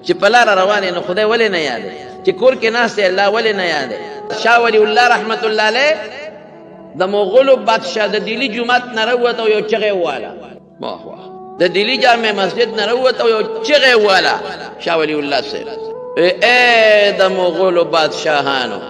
چې په لاره روان یې نو خدای ولې نه یادې چې کور کې ناست الله ولې نه یادې شاه ولی الله رحمت الله علیه د مغولو بادشاه د دیلی جومات نه راووت او یو چغې وواله د دیلی جامع مسجد نه راووت او یو چغې وواله شاه ولی الله صاحب ای د مغولو بادشاهانو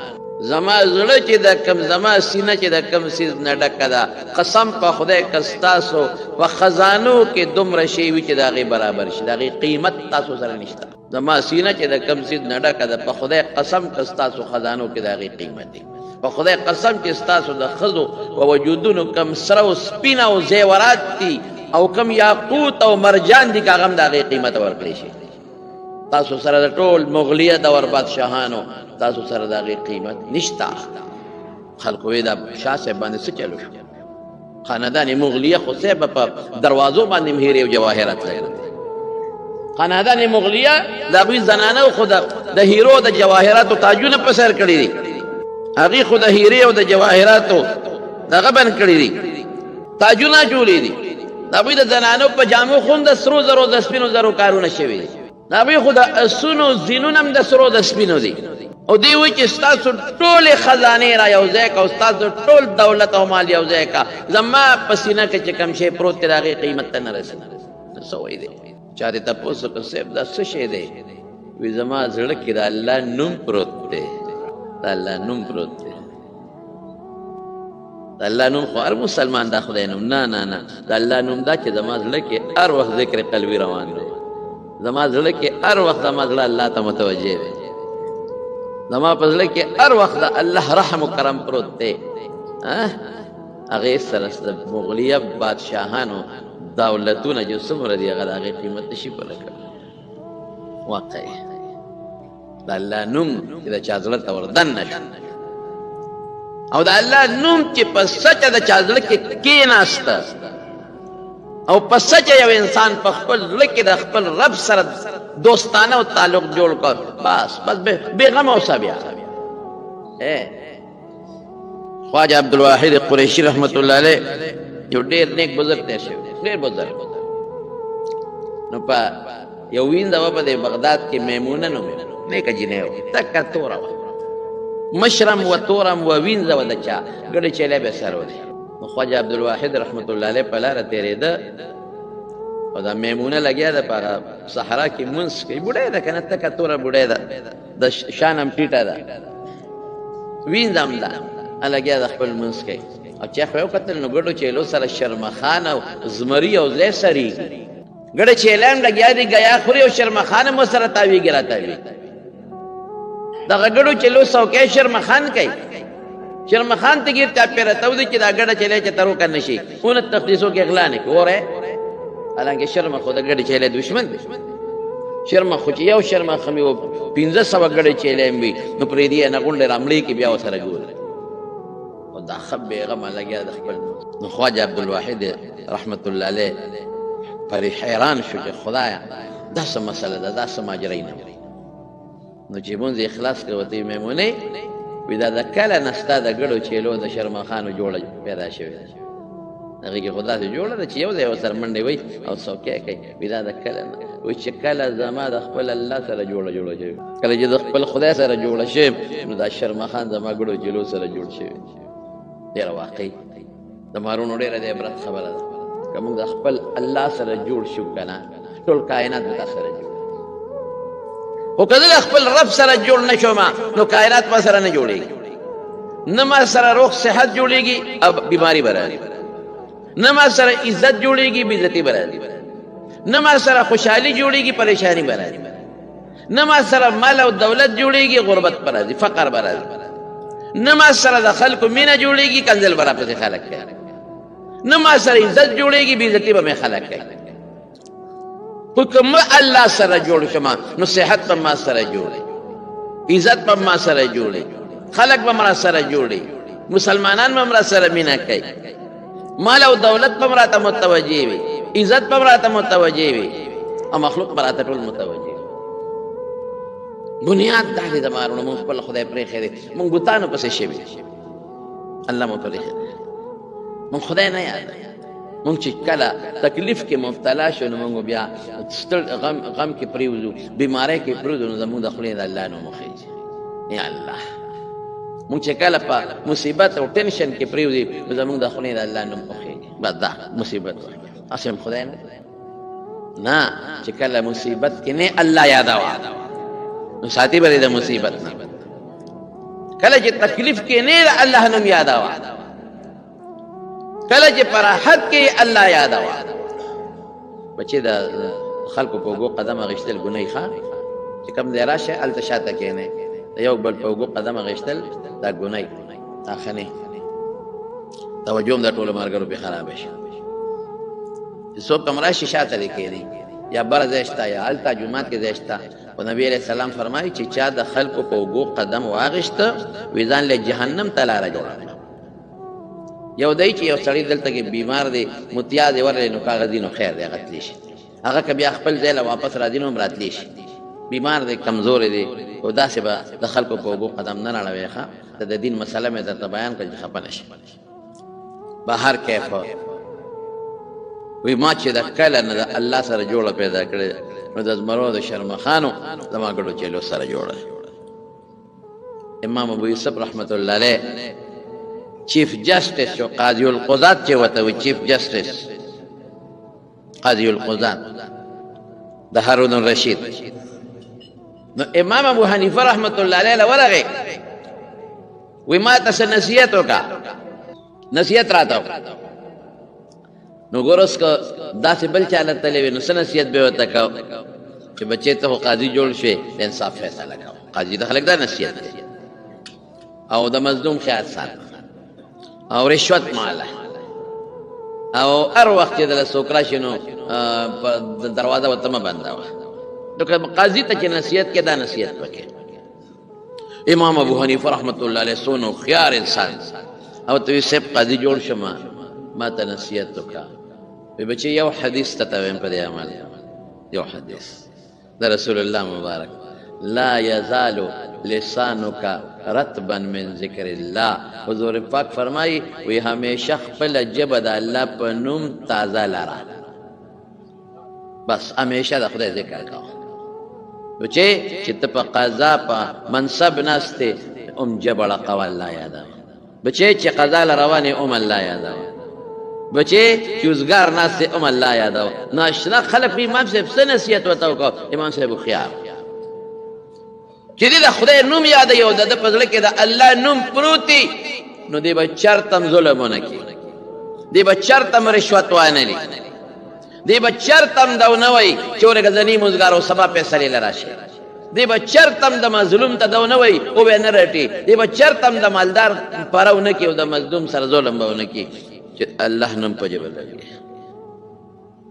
زما زړه چې د کم زما سینه چې د کم سیز نه ډکه ده قسم په خدای که ستاسو په خزانو کې دومره شی وي چې د هغې برابر شي د هغې قیمت تاسو سره نشته زما سینه چې د کم سیز نه ډکه ده په خدای قسم که ستاسو خزانو کې د هغې قیمت دی په خدای قسم چې ستاسو د ښځو په وجودونو کم سره او سپین او زیورات دي او کم یاقوت او مرجان دي که هغه هم د هغې قیمت ورکړی شي تاسو سره د ټول مغلیه دور بادشاهانو تاسو سره د هغې قیمت نشته خلکو وی دا شاه صاحب باندې څه چلو شو خاندان مغلیه خو صاحب په دروازو باندې هم هیرې او جواهرات لري خاندان مغلیه د هغوی زنانه خو د هیرو د جواهراتو تاجونه په سر کړي دي هغې خو د هیرې او د جواهراتو دغه بند کړي دي تاجونه جوړې دي د هغوی د زنانو په جامو خو هم د سرو زرو د سپینو زرو کارونه شوي دي د هغوی خو د اسونو زینونه هم د سرو د سپینو دي او دی وایي چې ستاسو ټولې خزانې را یو ځای که او ستاسو ټول دولت او مال یو ځای که زما په سینه کې چې کوم شی پروت دی د هغې قیمت ته نه رسي څه وایي دی چا دې تپوس وکړه صاحب دا څه شی دی وایي زما زړه کې د الله نوم پروت دی د الله نوم پروت دی د الله نوم خو هر مسلمان دا خدای نوم نه نه نه د الله نوم دا چې زما زړه کې هر وخت ذکر قلبي روان دی زما زړه کې هر وخت زما زړه الله ته متوجه دی زما په زړه کې هر وخت د الله رحم و کرم پروت دی هغې سره د مغلیه بادشاهانو دولتونه چې څومره دي هغه د هغې قیمت نشي پوره کړی واقعي د الله نوم چې د چا زړه ته وردن نه شو او د الله نوم چې په سچه د چا زړه کې کېناسته او په سچه یو انسان په خپل زړه کې د خپل رب سره دوستانه او تعلق جوړ کړ بس بېغمه اوسه بیا خواجه عبدالواحد قریشي رحمت الله علیه یو ډېر نیک بزرګ تېر شوی ډېر بزرګ نو په یو وینده وه په دې بغداد کې میمونه نومېده نیکه جینۍ وه تکه توره وه مشرم و تورم و وینځه وه د چا ګډې چیلی به سر ودی نو خواجه عبدالواحد رحمت الله علیه په لاره تېرېده او دا میمونه لګیا ده په هغه صحرا کې مونځ کوي بوډۍ ده که نه تکه توره بوډۍ ده د شان هم ټیټه ده وینځ هم ده لګیا ده خپل مونځ کوي او چې خو یې وکتل نو ګډو چیلو سره شرمخان او زمري او ځای سرېږي ګډه چیلی هم لګیا دي ګیا خوري او شرمخان هم ورسره تاویږي را تاویږي دغه ګډو چیلو څوکی شرمخان کوي شرمخان ته ګیر چاپېره تودي چې دا ګډه چیلی چې تروکه نه شي اونه تخلیصو کې اغلا نه کوي وره حالانکه شرمخ خو د ګډې چیلی دشمن دی شرمخ خو چې یو شرمخ هم یو 1500 ګډې چیلی هم وي نو پرې دې نه غونډې رامړې کې بیا ورسره ګوري او دا ښه بېغمه لګیا د خپل نو خواجه عبدالواحد رحمت الله علیه پرې حیران شو چې خدایه دا څه مسله ده دا څه ماجرۍ نه نو چې مونځ یې خلاص کړ ورته یې میمونۍ وي دا د کله نه ستا د ګډو چیلو د شرمخانو جوړه پیدا شوې ده هغې کې خو داسې جوړه ده چې یو ځای ورسره منډې وی او څوکی کوي وي دا د کله نه وایي چې کله زما د خپل الله سره جوړه شوې کله چې د خپل خدای سره جوړه شوې نو دا شرمخان زما ګډو چیلو سره جوړ شوی ډېره واقعي د مارونو ډېره د عبرت خبره ده که موږ د خپل الله سره جوړ شو که نه ټول کائنات به تا سره جوړ خو که زه د خپل رب سره جوړ نه شوم نو کائنات ما سره نه جوړېږي نه ما سره روغ صحت جوړېږي او بیماري به راځي نه ما سره عزت جوړېږي بېعزتي به راځي نه ما سره خوشحالي جوړېږي پریشاني به راځي نه ما سره مال او دولت جوړېږي غربت به راځي فقر به راځي نه ما سره د خلکو مینه جوړېږي کنځل به راپسې خلک کوي نه ما سره عزت جوړېږي بېعزتي به مې خلک کوي خو که ما الله سره جوړ شم نو صحت به ما سره جوړي عزت به ما سره جوړي خلک به ما سره جوړي مسلمانان به ما سره مینه کوي مال او دولت به راته متوجه وي عزت به راته متوجه وي او مخلوق به راته ټول متوجه وي بنیاد دا دی د مارونو مونږ خپل خدای پرېښی دی مونږ بوتانو پسې شوي الله مو پرېښی دی مونږ خدای نه یاد مونږ چې کله تکلیف کې مبتلا شو نو مونږ بیا ستړ غم کې پریوزو بیماری کې پریوزو نو زموږ د خولې د الله نوم وخیږي یا الله مونږ چې کله په مصیبت او ټینشن کې پریوزي نو زموږ د خولې د الله نوم وخیږي بس دا مصیبت اسیم خدای نه چې کله مصیبت کې نه الله یادوا نو ساتي بری د مصیبت نه کله چې تکلیف کې نه الله نوم یادوا کله چې پر حد کې الله یادوا بچې د خلکو په وګو قدم غشتل ګناي ښه چې کوم ځای راشه التشاته کې نه یو بل په وګو قدم غشتل دا ګناي اخنه توجه هم د ټولو مرګرو به خراب شي څوک کوم راشي شاته لیکي یا بر زیشتا یا التا جمعات کې زیشتا او نبی علیہ السلام فرمایي چې چا د خلکو په وګو قدم واغشت ویزان له جهنم ته لار جوړه یو دای چې یو سړی دلته کې بیمار دی متیا دی ورې نو کاغذی نو خیر دی غتلی شي هغه که بیا خپل ځای له واپس راځي نو راتلی شي بیمار دی کمزور دی او داسې به د خلکو په وګو قدم نه راړوي ښه د دین مسله مې درته بیان کړل چې خفه نشي بهر کیف وی ما چې د کله نه د الله سره جوړه پیدا کړې نو د زمرو د شرمخانو زما ګډو چلو سره جوړه امام ابو یوسف رحمت الله علیه چیف جسټس جو قاضی القضات چې وته وی چیف جسټس قاضی القضات د هارون الرشید نو امام ابو حنیفه رحمت الله علیه ورغه وی ما تاسو نصیحت وکا نصیحت راته نو ګورس کا داسې بل چاله تلوي نو نصیحت به وته کا چې بچي ته قاضي جوړ شي انصاف فیصله کا قاضي د خلک دا نصیحت او د مظلوم خیال سات او رشوت ماله او هر وخت د سوکرا شنو په دروازه وته ما بنداوه نو قاضي ته چې نصیحت کې دا نصیحت وکړي امام ابو حنیفه رحمت الله علیه سونو خيار انسان او ته سب قاضي جوړ شمه ما ته نصیحت وکړه بچي یو حدیث ته تویم په دې عمل یو حدیث د رسول الله مبارک لا يزال لسانك رطبا من ذکر الله حضور پاک فرمایي وی همیشه خپل جبه د الله په نوم تازه لره بس همیشه د خدای ذکر کوه بچي چې ته په قضا په منصب نسته جبړه قوال الله یاده بچي چې قضا روانه الله یاده بچي چوزګار نسته الله یاده ناشنا خلک په امام صاحب څه نصیحت وتاو کو امام صاحب خيار چې د خدای نوم یاد یو د پزړه کې د الله نوم پروتي نو دی به چرتم ظلمونه کی دی به چرتم رشوت وانه لی دی به چرتم دونوي چورې غزنی مزګارو سبا پیسې لراشه دی به چرتم د مظلوم ته دونوي او به نه رټي دی به چرتم د مالدار پرونه کی او د مظلوم سره ظلم بونه کی چې الله نوم پجب لګي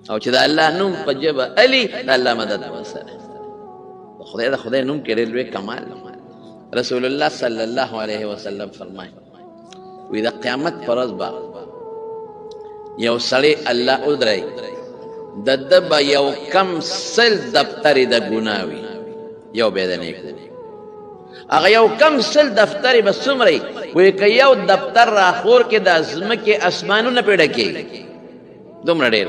او چې د الله نوم پجب علي د الله مدد وسره خدای دا خدای نوم کې لوی کمال رسول الله صلی الله علیه وسلم فرمایي وی د قیامت پر ورځ با یو سړی الله ودرای د دب یو کم سل دفتر د ګناوي یو به نه هغه یو کم سل دفتر به څومره وی که یو دفتر را خور کې د ازمکه اسمانونه پیډه کې دومره ډیر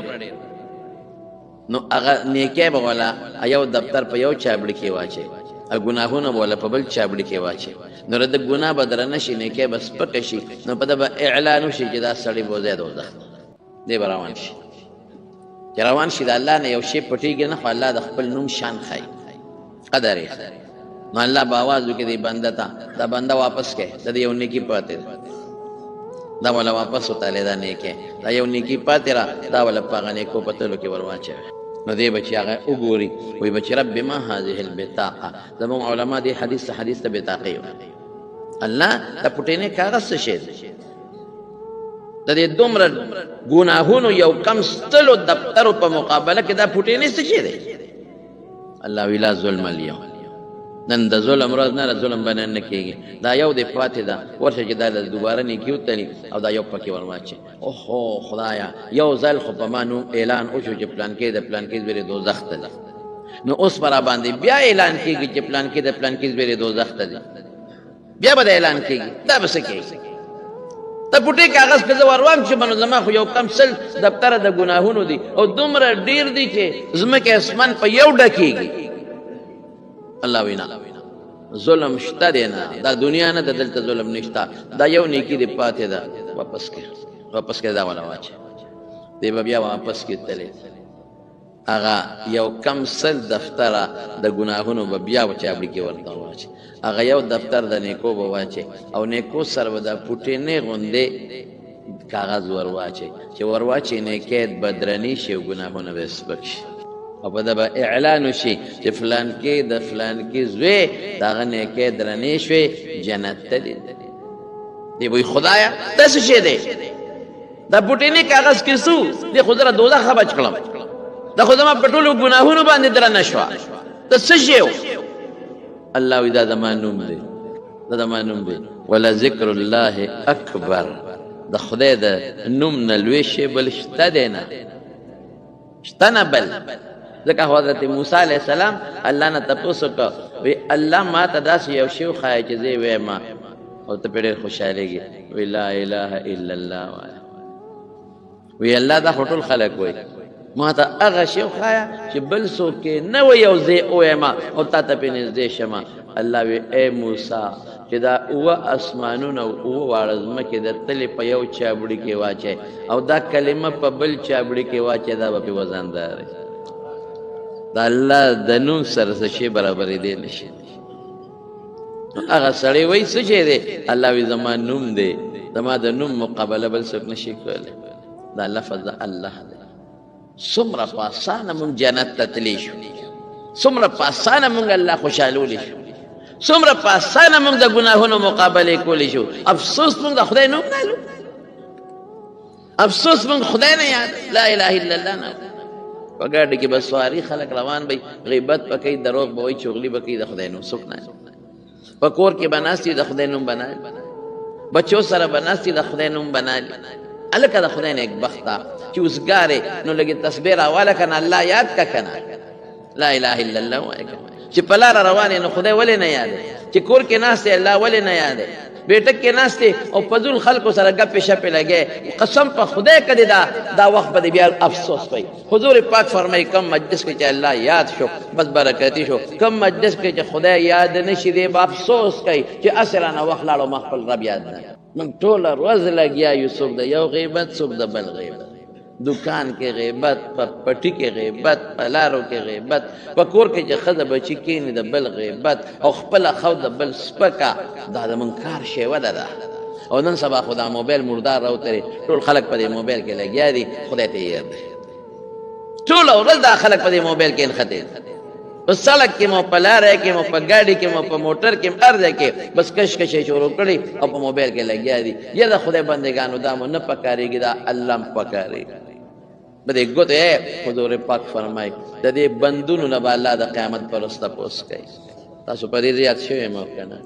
نو هغه نیکه به ولا یو دفتر په یو چابړ کې واچي ا ګناهونه ولا په بل چابړ کې واچي نو د ګناه بدر نشي نیکه بس پټ شي نو په د اعلان شي چې دا سړی بو زیاده وځه دی روان شي چې روان شي د الله نه یو شی پټیږي نه خو الله د خپل نوم شان خای قدر یې نو الله په आवाज وکړي دی بنده ته دا بنده واپس کړي د یو نیکی پاتې دا ولا واپس وتاله دا نیکه دا یو نیکی پاتې را دا ولا پاغه نیکو پتلو کې ورواچي نو دی بچی هغه وګوري وي بچی رب ما هذه البطاقه زمو علما دی حدیث ته بطاقه الله ته پټینه کاغذ څه شي د دې دومره ګناهونو یو کم ستلو دفتر په مقابله کې دا پټینه څه شي دی الله ویلا ظلم اليوم نن د ظلم راز نه ظلم بنن نه کیږي دا یو د فاتحه دا ورشه چې دا دوباره نه کیوتلی او دا یو پکې ورواچي اوه خدایا یو ځل خو په مانو اعلان او چې پلان کې د پلان کې زیره دوزخ ته نو اوس پر باندې بیا اعلان کیږي چې پلان کې د پلان کې زیره دوزخ ته بیا به اعلان کیږي دا بس کیږي ته پټې کاغذ که زه وروام چې منو زما خو یو کم سل دفتره د ګناهونو دي او دومره ډېر دي چې ځمکې اسمان په یو ډکېږي. الله وینا ظلم شته دی نه، دا دنیا نه ده، دلته ظلم نشته. دا یو نیکي دې پاتې ده، واپس کې دا والا واچې دی به بیا واپس کې تللی هغه یو کم سل دفتره د ګناهونو به بیا چابړي کې ورته واچې، هغه یو دفتر د نیکو به واچې او نیکو سره به د پوټینې غوندې کاغذ ور واچې چې ور واچې نیکیت به درنې شي او ګناهونه به سپک شي او په ده به اعلان وشي چې فلانکې د فلانکې زوی د هغه نیکۍ درنې شوې جنت ته دی. دی وایي خدایه دا څه شی دی؟ دا پوټینې کاغذ کې څه دی؟ خو زه را دوزخه بچ کړم، دا خو زما په ټولو ګناهونو باندې درنه شوه، دا څه شی و؟ الله وایي دا زما نوم دی، دا زما نوم دی. ولذکر الله اکبر، د خدای د نوم نه لوی شی بل شته دی نه، شته نه بل. ځکه حضرت موسی علیه السلام الله نه تپوس وکړه، وی الله ما ته داسې یو شی وښایه چې زه یې ویم او ته پرې ډېر خوشحالېږي. وی لا اله الا الله وایه. وی الله دا خو ټول خلک وایي، ما ته هغه شی وښایه چې بل څوک یې نه وایي او زه یې ووایم او تا ته پرې نږدې شم. الله وی ای موسی چې دا اوه اسمانونه او اوه واړه ځمکې د تلې په یو چابړي کې واچئ او دا کلمه په بل چابړي کې واچئ، دا به پې وزندارئ. دا الله د نوم سره څه شی برابرېدی نه شي. هغه سړی وایي څه شی دی؟ الله وایي زما نوم دی، زما د نوم مقابله بل څوک نه شي کولی. دا لفظ د الله دی. څومره په اسانه مونږ جنت ته تللی شو، څومره په اسانه مونږ الله خوشحالولی شو، څومره په اسانه مونږ د ګناهونو مقابلې کولی شو. افسوس مونږ د خدای نوم نه لو، افسوس مونږ خدای نه یاد، لا اله الا الله نه. په ګاډي کې به سواري خلک روان به غیبت به کوي، دروغ به وایي، چغلي به کوي، د خدای نوم څوک نه. په کور کې به ناست وي د خدای نوم به نه، بچو سره به ناست وي د خدای نوم به نه. هلکه د خدای نیک بخته چې اوسګارې نو لږې تسبیح راواله که نه، الله یاد که که نه، لا اله الا الله وایه که نه. چې په لاره روان نو خدای ولې نه یادې؟ چې کور کې ناست الله ولې نه یادې؟ بیٹک کې ناست او فضول خلکو سره ګپې شپې لګې، قسم په خدای که دې دا وخت به دې بیا افسوس کوي. حضور پاک فرمایي کم مجلس کې چې الله یاد شو بس برکتي شو، کم مجلس کې چې خدای یاد نه شي دی به افسوس کوي چې هسې رانه وخت لاړو ما خپل رب یاد نه. موږ ټوله ورځ لګیا یو، څوک د یو غیبت، څوک د بل غیبت، دکان کې غیبت، په پټي کې غیبت، په لارو کې غیبت، په کور کې چې ښځه بچي کښېني د بل غیبت او خپله خو د بل سپکه. دا د منکار شیوه ده. او نن سبا خو دا موبایل مردار راوترې، ټول خلک په دې موبایل کې لګیا دي، خدای ته یې دی. ټوله ورځ دا خلک په دې موبایل کې نښتې، په سړک کې مو، په لاره کې مو، په ګاډي کې مو، په موټر کې هر ځای کې بس کشکشې شروع کړي او په موبایل کې لګیا دي. یا د خدای بندګانو دا مو نه پکارېږي، دا الله م پکارېږي. په دې ګوتې حضور پاک فرمایي د دې بندونو نه به الله د قیامت پر ورځ تپوس کوي. تاسو په دې زیات شوي مو که نه؟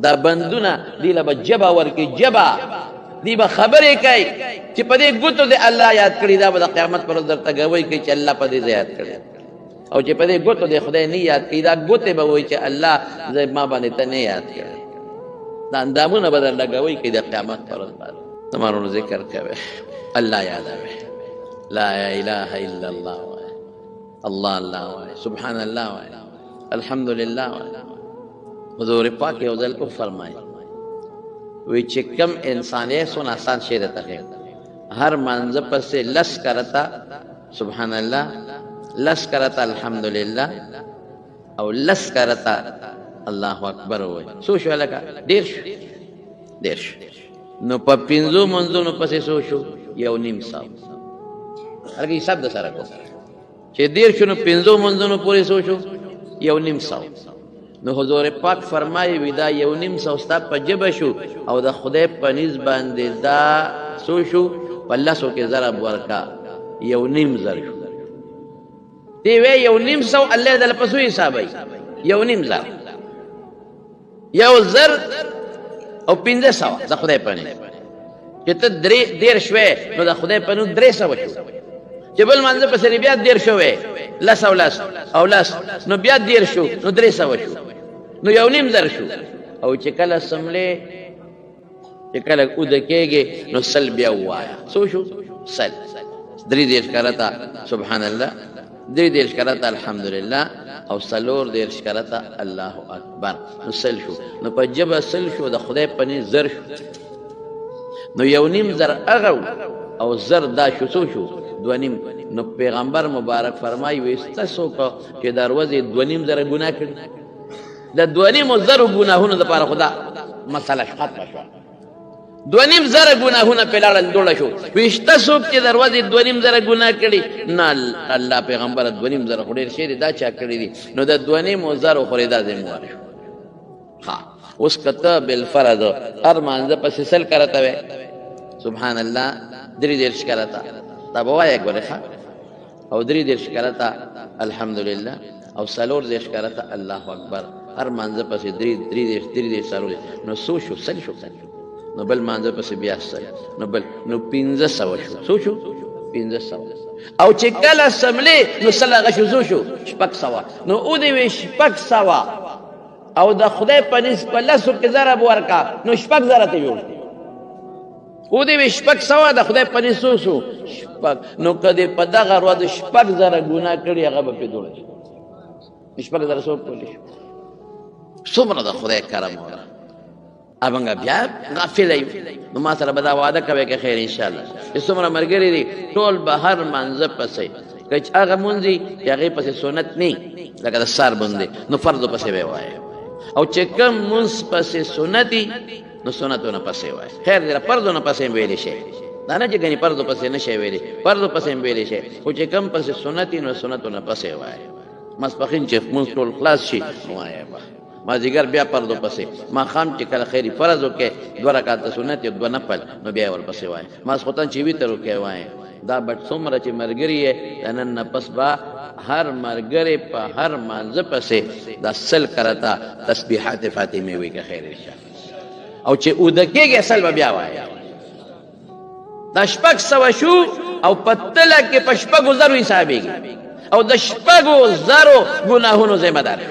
دا بندونه دې له به ژبه ورکړي، ژبه دې به خبرې کوي چې په دې ګوتو دې الله یاد کړي. دا به د قیامت پر ورځ درته ګوی کوي چې الله په دې زه یاد کړی، او چې په دې ګوتو دې خدای نه یاد کړي، دا ګوتې به وایي چې الله زه ما باندې ته نه یاد کړی. دا اندامونه به درله ګوی کوي د قیامت پر ورځ باندې. زمانو ذکر کوي، الله یادوي، لا اله الا الله وایه، الله الله وایه، سبحان الله وایه، الحمد لله وایه. حضور پاک یو ځل وفرمایي وی چې کم انسان یې څونه آسان شی درته ښیم، هر مانځه پسې لس کرته سبحان الله، لس کرته الحمدلله او لس کرته الله اکبر وایي. څو شو هلکه؟ ډېر شو، ډېر شو. نو په پنځو منځونو پسې څو شو؟ 1.5 هلکه حساب د سره کو چې 1.5 شو نو پنځو منځونو پورې څو شو؟ 1.5. نو حضور پاک فرمایي وی دا 1.5 ستا په ژبه شو او د خدای په نیز باندې دا څو شو؟ په لسو کې ضرب ورکا 1.5 زر شو. دی وی 1.5 الله دله په څو حسابوي؟ 1.5 زر، 1 زر او 500 د خدای په نیز. چې ته 1.5 شوې نو د خدای په نوم 300 شو. چې بل منځه پسې بیا 1.5 شوې، لس او لس او لس نو بیا 1.5 شو نو 300 شو نو 1.5 زر شو. او چې کله سملې چې کله اوده کېږي نو سل بیا ووایه څو شو سل 3 کرته سبحان الله 3 کرته الحمدلله او 4 کرته الله اکبر نو سل شو نو په جبه سل شو د خدای پنې زر شو نو 1.5 زر هغه او زر دا شو څو شو 2.5 نو پیغمبر مبارک فرمایي وسته څوک چې دروازه 2.5 زره ګناه کړي د 2.5 زره ګناهونو لپاره خدا مسله ختمه شو 2.5 زره ګناهونه په لاړل ډوله شو وسته څوک چې دروازه 2.5 زره ګناه کړي نه الله پیغمبر 2.5 زره خوري شي دا چا کړی دي نو د 2.5 زره خوري دا ذمہوار شو ها اوس کته بالفرض هر مانزه پس سل کرته وي سبحان الله 3 کرته دا بوای ګوره او 3 کرته الحمدلله او 4 کرته الله اکبر هر مانزه پس 3 سالو نو سو شو سل شو نو بل مانزه پس بیا سل نو بل نو 1500 شو سو شو 1500 او چې کله سملې نو سل غشو شو 600 نو او دې 600 او د خدای په نسبت لاسو کې ضرب ورکا نو 600 ته ویل او دې 600 د خدای په نسبت شو نو کده په دغه ورځ 600 ګناه کړی هغه به دوړ 600 سو کولی څومره د خدای کرم وره ابنګ بیا غافل ای نو ما سره به دا وعده کوي که خیر ان شاء الله څومره مرګري دي ټول به هر منځ پسې کچ هغه مونږی چې هغه پسې سنت نه لکه د سار باندې نو فرض پسې به وای او چې کوم مونږ پسې سنتي نو سنتونه پسې وای خیر دې فرض نه پسې ویلې شي دا نه چې غني فرض پسې نشي ویلې فرض پسې ویلې شي او چې کوم پسې سنتي نو سنتونه پسې وای مسبخین چې مونږ ټول خلاص شي وای ما دیگر بیا پردو پسې ما خام چې کله خیری فرض وکې 2 رکعات سنت او 2 نفل نو بیا ور پسې وای ما سخوتن چې وی تر وکې وای دا بټ څومره چې مرګري نن پس با هر مرګري په هر مانځ پسې د سل کرتا تسبیحات فاطمه وی که خیر انشاء او چې او د کېږي اصل بیا وای دا 600 شو او پتله کې پشپغو زرو حسابيږي او د 600 زرو ګناهونو ذمہ دار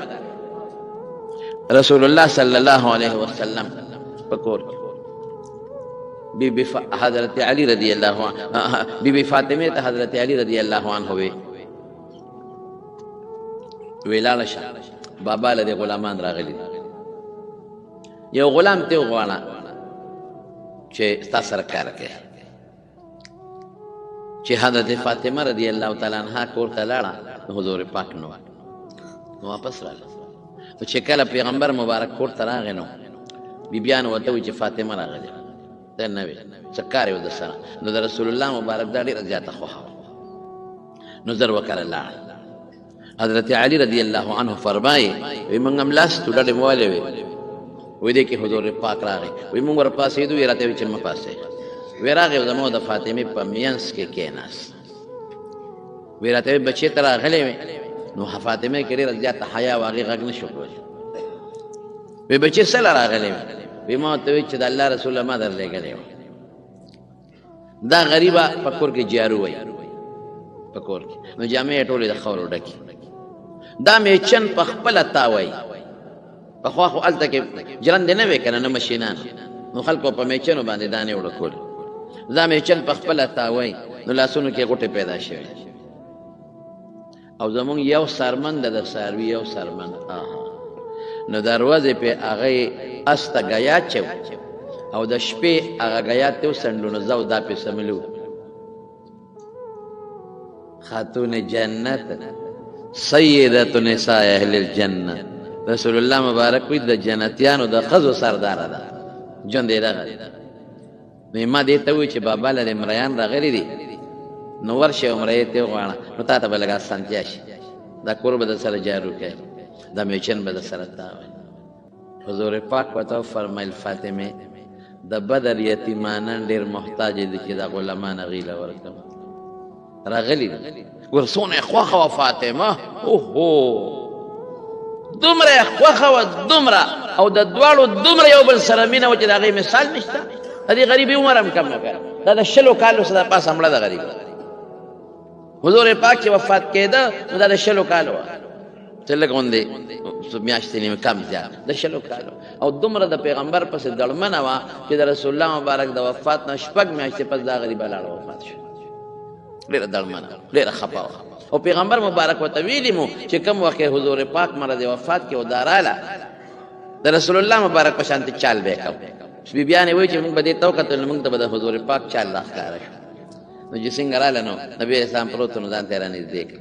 رسول الله صلی الله علیه وسلم پکور بی بی حضرت علی رضی اللہ عنہ بی بی فاطمه ته حضرت علی رضی اللہ عنہ ویلاله شه بابا له غلامان راغلی یو غلام ته غواړه چې تاسو سره کار کوي چې حضرت فاطمه رضی اللہ تعالی عنها کور ته لاړه حضور پاک نو واپس راغله چې کله پیغمبر مبارک کور ته راغی نو بیبیان ورته وی چې فاطمه راغله دا نه وی څه کار یو د سره نو د رسول الله مبارک دا ډیره زیاته خوښه نظر وکړه الله حضرت علی رضی الله عنه فرمایي وی موږ هم لاس ټوډه موالې وی دې کې حضور پاک راغی وی موږ ور پاسې دوی راته وی چې ما پاسې وی راغی زمو د فاطمه په مینس کې کېناس وی راته بچی تر غلې نو فاطمه کې ډېر زیات حیا واغې غږ نشو کولی وی بچی سره راغلی وی ما ته وی چې د الله رسول ما درلېږلی دا غریبه په کور کې جارو وی په کور کې نو جامې ټولې د خاورو ډکې دا میچن په خپله تاوی پخوا خو هلته کې جرندې نه وی که نه مشینان نو خلکو په میچنو باندې دانې وړکول دا میچن په خپله تاوی نو لاسونو کې غوټې پیدا شوې او زمون یو سرمن د ساروی یو سرمن نو دروازه په هغه استه غیا چو او د شپې هغه غیا ته سندونه زو دا په سملو خاتون جنت سیدة نساء اهل الجنه رسول الله مبارک وي د جنتیانو د خزو سردار ده جون دی ده ما دې ته وی چې بابا له مریان راغلي دي نو ورشه عمره ته غواړه نو تا ته بلګا سنتیا شي دا قرب د سره جارو کوي دا میچن به د سره تا حضور پاک وته فرمایل فاطمه د بدر یتیمانان ډیر محتاج دي چې دا غلامان غیله ورکم راغلی ورسونه خوخه فاطمه اوهو دومره خوخه دومره او د دوالو دومره یو بل سره مینه و چې دا غي مثال نشته هدي غریبي عمرم کم وکړه دا د شلو کالو سره پاس امړه د غریب حضور پاک چې وفات کېده نو دا د شلو کالو چې لږ غوندې میاشتې نیمه کم زیات د شلو کالو او دومره د پیغمبر پسې دړمنه وه چې د رسول الله مبارک د وفات نه 6 میاشتې پس دا غریبه لاړه وفات شو. ډېره دړمنه ډېره خفه وه او پیغمبر مبارک ورته ویلي مو چې کوم وخت حضور پاک مره د وفات کې وداراله د رسول الله مبارک په شانتې چال به یې کوو. بیبیانې وایي چې موږ به دې ته وکتل نو موږ ته به د حضور پاک چال راښکاره شو. نو چې څنګه راله نو نبي اسلام پروت نو ځان ته یې رانږدې کړ.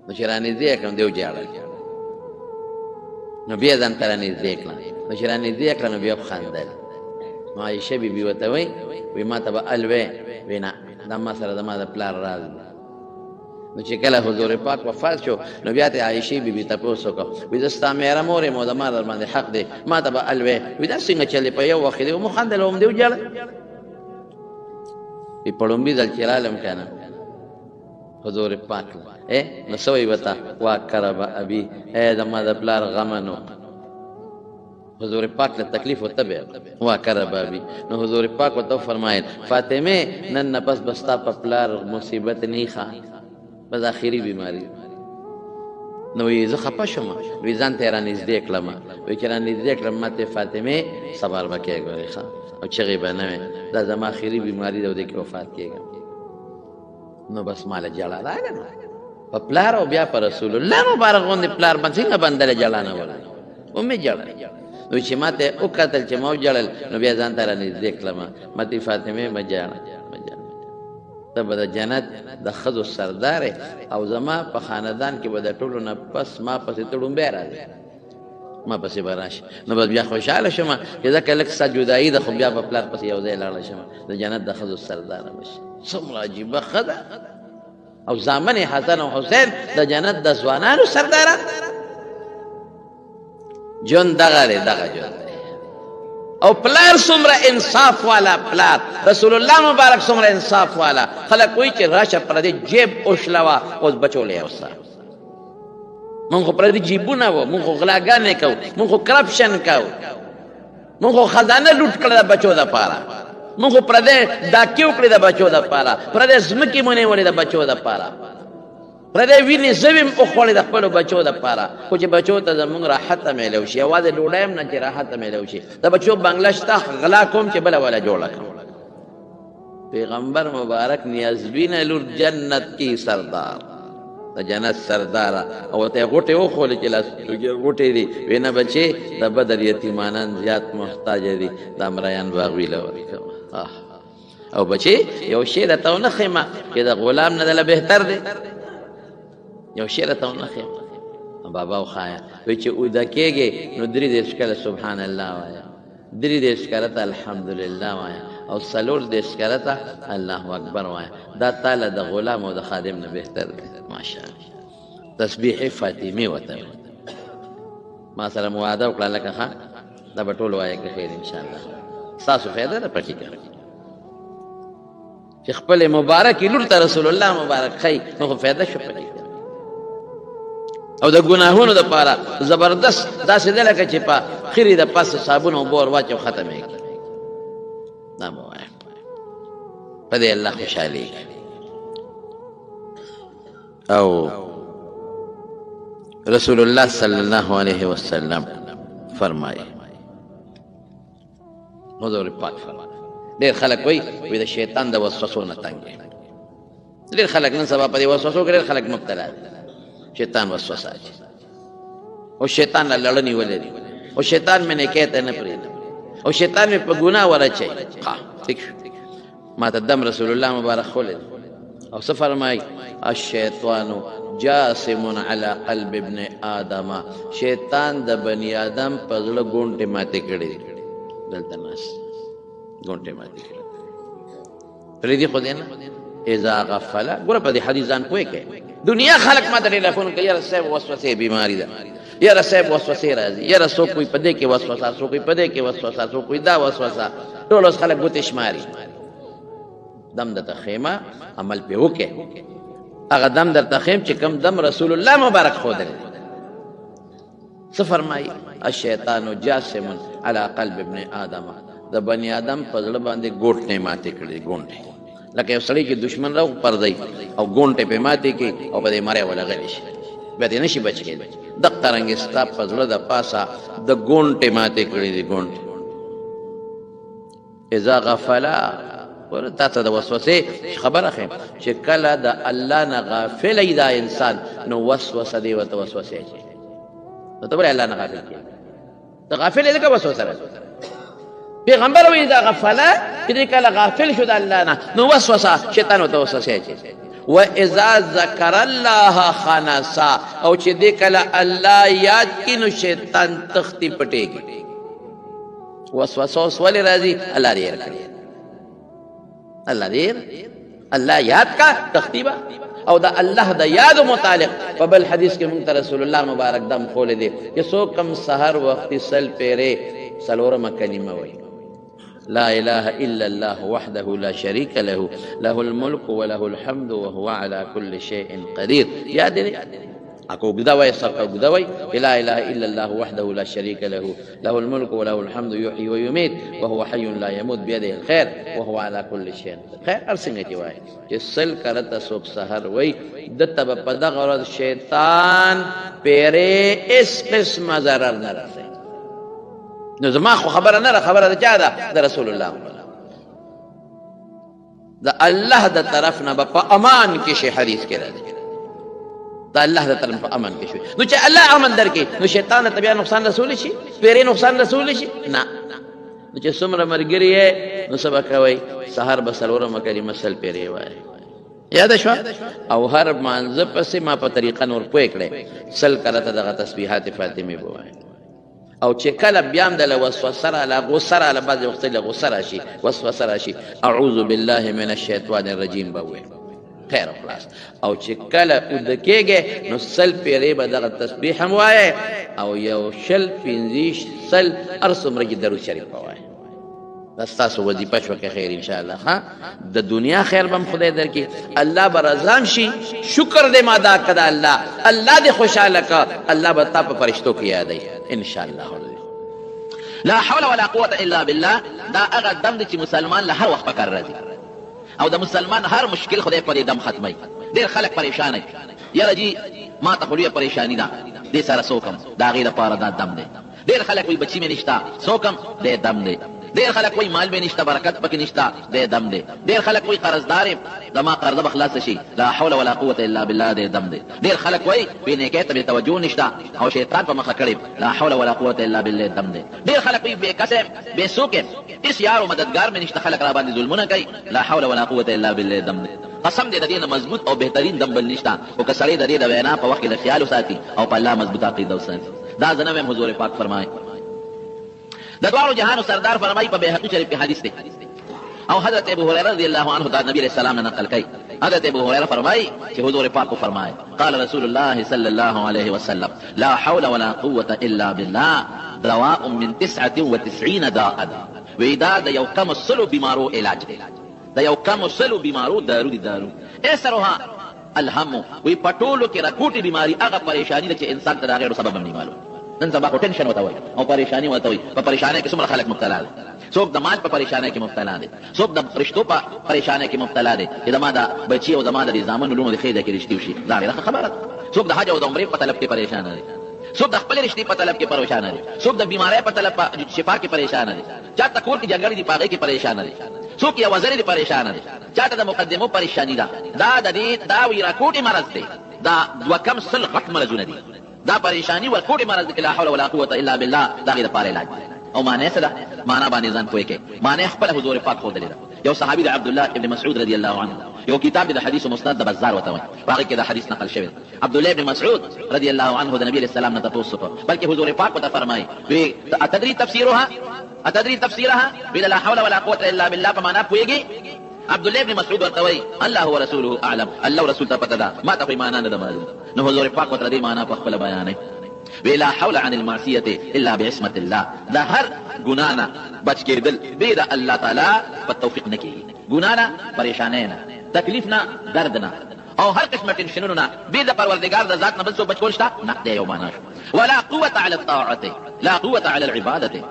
نو چې رانږدې کړم دی وجاړل نو بیا ځان ته رانږدې کړه. نو چې رانږدې کړه نو بیا وخندل. نو عایشه بیبي ورته وایي ما ته به ال وی نه دا ما سره زما د پلار راز دی. نو چې کله حضور پاک وفات شو نو بیا ته عایشې بیبي تپوس وکړه وایي زه ستا مېره مور یم او زما در باندې حق دی ما ته به ال وی دا څنګه چلې په یو وخت دی ومخندل هم دی وجاړل. وی په لومبي ځل چې رالم که نه حضور پاک نو څه وایي ورته واکرب ابي زما د پلار غمن وکړه. حضور پاک له تکلیف ورته بیا واکرب ابي نو حضور پاک ورته وفرمایل فاطمه نن نه پس به ستا په پلار مصیبت نه ښه بس آخري بیماری. نو وی زه خفه شوم وی ځان ته یې رانږدې کړم وی چې رانږدې کړم ما ته فاطمې صبر به کوې ګورې ښه او چغې به نه وې دا زما آخري بیماري ده او دې کې وفات کېږم. نو بس ماله جړه راغله نو په پلار او بیا په رسول الله مبارک غوندې پلار باندې څنګه بندله جړه نه وله ومې جړل. نو چې ما ته وکتل چې ما وجړل نو بیا ځان ته رانږدې کړم ما ته فاطمې مه جاړه ته به د جنت د ښځو سردارې او زما په خاندان کې به د ټولو نه پس ما پسې ته ړومبی راځې ما پسې به راشي. نو بس بیا خوشحاله شم چې ځکه لږ ستا جدایي ده خو بیا په پلار پسې یو ځای لاړه شم د جنت د ښځو سرداره به شي. څومره عجیبه ښه ده او زامن حسن او حسین د جنت د ځوانانو سرداران. ژوند دغه دی دغه ژوند دی او پلار څومره انصاف والا پلار رسول الله مبارک څومره انصاف والا. خلک وایي چې راشه پردې جیب اوښلوه اوس بچو لی اوسه مونږ خو پردې جیبونه وو مونږ خو غلاګانې کوو مونږ خو کرپشن کوو مونږ خو خزانه لوټ کړه د بچو دپاره مونږ خو پردې ډاکې وکړې د بچو دپاره پردې ځمکې مو نیولې د بچو دپاره پردې وینې زویم وخوړې د خپلو بچو دپاره خو چې بچو ته زمونږ راحته میلو شي یوازې ډوډۍ هم نه چې راحته میلو شي د بچو بنګله شته غلا کوم چې بله وله جوړه کړم. پیغمبر مبارک نیازبین لور جنت کی سردار د جنت سرداره او ته غوټې وخولې چې لاس غوټې دي وی نه بچې د بدر یتیمانان زیات محتاج دي د امریان باغ ویله ورکوه او بچې یو شی راته ونه ښیمه چې د غلام نه دله بهتر دی یو شی راته ونه ښیمه بابا وښایه وایي چې اوده کېږې نو 33 کله سبحان الله وایه 33 کله ته الحمدلله وایه او 34 کله ته الله اکبر وایه دا تاله د غلام او د خادم نه بهتر دی ماشاءالله. تسبیح فاطمه ورته ما سره مو وعده وکړه لکه ښه دا به ټول وایه که خیر انشاءالله ستاسو فایده ده پکې که چې خپلې مبارکې لور ته رسول الله مبارک ښایي نو خو فایده شو پکې او د ګناهونو دپاره زبردست داسې ده لکه چې په خیرې د پاسه صابون او اوبه ور واچو ختمې کړي دا به وایم په دې الله خوشحالېږي. او رسول الله صلی الله علیه وسلم فرمایي حضور پاک فرمایي ډېر خلک وایي د شیطان د وسوسو نه تنګ ډېر خلک نن سبا په دې وسوسو کې ډېر خلک مبتلا دي شیطان وسوسه اچي او شیطان له لړه نیولې دي او شیطان مې نیکۍ ته نه پرېږدي او شیطان مې په ګناه ورچوي ٹھیک شو ما ته دم رسول الله مبارک خولی او څه فرمایي الشیطان جاسم علی قلب ابن آدم شیطان د بني آدم په زړه ګونټې ماتې کړي دلته ناست ګونټې ماتې کړي پرېږدي خو دې نه اذا غفله ګوره په دې حدیث ځان پوه کړئ دنیا خلق ما ته ټلیفون کوي یاره صاحب وسوسې بیماري ده یاره صاحب وسوسې راځي یاره څوک کوي په دې کې وسوسه څوک کوي په دې کې وسوسه څوک کوي دا وسوسه ټول اوس خلک ګوتې شماري دم درته ښیمه عمل پې وکړې هغه دم درته ښیم چې کوم دم رسول الله مبارک ښودلی څه فرمایي الشیطان جاسم علی قلب ابن آدم د بني آدم په زړه باندې ګوټې ماتې کړي ګونټې لکه یو سړی چې دشمن راو پردی او ګونټې پې ماتې کړي او په دې مری ولغلی شي بیا دې نشي بچ کېدی دغه رنګ ستا په زړه د پاسه د ګونټې ماتې کړې دي ګونټې اذا غفلا ور تا ته د وسوسې خبره خیم چې کله د الله نه غافل ای دا انسان نو وسوسه دی ورته وسوسه شي نو ته ولې الله نه غافل کیږي ته غافل دی که وسوسه راځي پیغمبر وی دا غفله چې کله غافل شو د الله نه نو وسوسه شیطان ورته وسوسه شي و اذا ذکر الله خنسا او چې دې کله الله یاد کینو شیطان تختی پټېږي وسوسه ولې راځي الله دې کړی الله دې الله یاد کا تختیبه او دا الله د یاد متعلق په بل حدیث کې مونږ رسول الله مبارک دم خول دي چې سو کم سحر وخت سل پیره سلورم کلمه وای لا اله الا الله وحده لا شريك له له الملك وله الحمد وهو على كل شيء قدير یاد دې اكو بدوي سقو بدوي لا اله الا الله وحده لا شريك له له الملك وله الحمد يحيي ويميت وهو حي لا يموت بيده الخير وهو على كل شيء خير ارسنه دی وای چې سل کرته سوک سحر وای د تب په دغه ورځ شیطان پیره اس قسم ضرر نه رسي نو زما خو خبره نه خبره ده چا ده د رسول الله د الله د طرف نه په امان کې شي حدیث کې راځي دا الله د طرف په امن کې شوی نو چې الله امن درکې نو شیطان ته بیا نقصان رسول شي پیرې نقصان رسول شي نه نو چې څومره مرګري نو سبا کوي سحر به سلورم کلمه سل پیرې وای یاد شو او هر مانزه پسې ما په طریقه نور پوي کړې سل کرته دغه تسبیحات فاطمه بوای او چې کله بیا د وسوسه را لا غسر على بعض وخت له غسر شي وسوسه راشي اعوذ بالله من الشیطان الرجیم بوي خیر خلاص او چې کله ودکېږي نو سل پیرې به دغه تسبیح هم وایي او یو شل پنځه سل ارسم رګي درود شریف وایي دا ستاسو وظیفه شو که خیر ان شاء الله ها د دنیا خیر بم خدای درکې الله به رضام شي شکر دې ما ادا کړه الله دې خوشاله کا الله به تا په فرشتو کې یادای ان شاء الله لا حول ولا قوه الا بالله دا هغه دم چې مسلمان له هر وخت پکار راځي او د مسلمان هر مشکل خدای په دې دم ختمي ډېر خلک پریشان دي یاره جی ما ته خو پریشانی ده دې سره سوکم دا غیر پاره دا دم دی ډېر خلک وي بچی مې نشتا سوکم دې دم دی ډېر خلک وایي مال به نشته برکت پکې نشته دی دم دی ډېر خلک وایي قرضدار یم زما قرضه به خلاصه شي لا حول ولا قوه الا بالله دی دم دی ډېر خلک وایي بې نیکۍ ته بې توجه نشته او شیطان په مخه کړی لا حول ولا قوه الا بالله دم دی ډېر خلک وایي بې کسه بې څوک یم هېڅ یار او مددګار مې نشته خلک را باندې ظلمونه کوي لا حول ولا قوه الا بالله دم دی قسم دې د دې نه مضبوط او بهترین دم بل نشته او که سړی د دې د وینا په وخت کې د خیال وساتي او په الله مضبوط عقیده وساتي دا زه نه وایم حضور پاک فرمایي د دوارو جهانو سردار فرمایي په بیهقي شریف کې حدیث دی او حضرت ابو هريره رضی الله عنه دا نبی علیہ السلام نے نقل کی حضرت ابو هريره فرمائی کہ حضور پاک کو فرمائے قال رسول الله صلی الله علیه وسلم لا حول ولا قوه الا بالله دواء من 99 داء وإذا دا یو کم السلو بیمارو علاج دا یو کم السلو بیمارو دارو دی دارو ایسرها الهم وی پټولو کې راکوټي بیماری هغه پریشانی چې انسان ته دا غیر سبب نه معلوم نن سبا کو ټینشن وته وي او پریشانی وته وي په پریشانی کې څومره خلک مبتلا دي څوک د مال په پریشانی کې مبتلا دي څوک د رشتو په پریشانی کې مبتلا دي چې زما د بچي او زما د زامن علوم د خېده کې رشتي وشي دا غیر خبره څوک د حج او د عمرې په طلب کې پریشان دي څوک د خپل رشتي په طلب کې پریشان دي څوک د بیماری په طلب شفا کې پریشان دي چاته کور کې جګړې دي پاغې کې پریشان دي څوک یو وزیر دي پریشان دي چاته د مقدمو پریشانی ده دا د دې دا ویرا کوټي مرض دی دا دوه کم سل غټ مرزونه دي دا پریشانی ورکوټي مرض کې لا حول ولا قوه الا بالله دا غیر پاره علاج او معنی څه ده معنا باندې ځان پوي کې معنی خپل حضور پاک خو دلیدا یو صحابي د عبد الله ابن مسعود رضی الله عنه یو کتاب د حدیث مسند د بازار وته وي هغه کې دا حدیث نقل شوی عبد الله ابن مسعود رضی الله عنه د نبی علیہ السلام نه تاسو بلکې حضور پاک ته فرمایي وی اتدري تفسيرها بلا لا حول ولا قوه الا بالله په معنا پويږي عبد الله ابن مسعود ورتوي الله ورسوله اعلم الله ورسول ته پته ده ما ته معنا نه معلوم نو حضور پاک ته دې معنا په خپل بیان ولا حول عن المعصيه الا بعصمه الله دا هر ګنانا بچ کېدل به دا الله تعالی په توفیق نه کوي ګنانا پریشانه نه تکلیف نه درد نه او هر قسمه ټینشنونو نه به د پروردگار د ذات نه بل څه بچ کول شته نه دی یو معنا ولا قوه على الطاعه لا قوه على العباده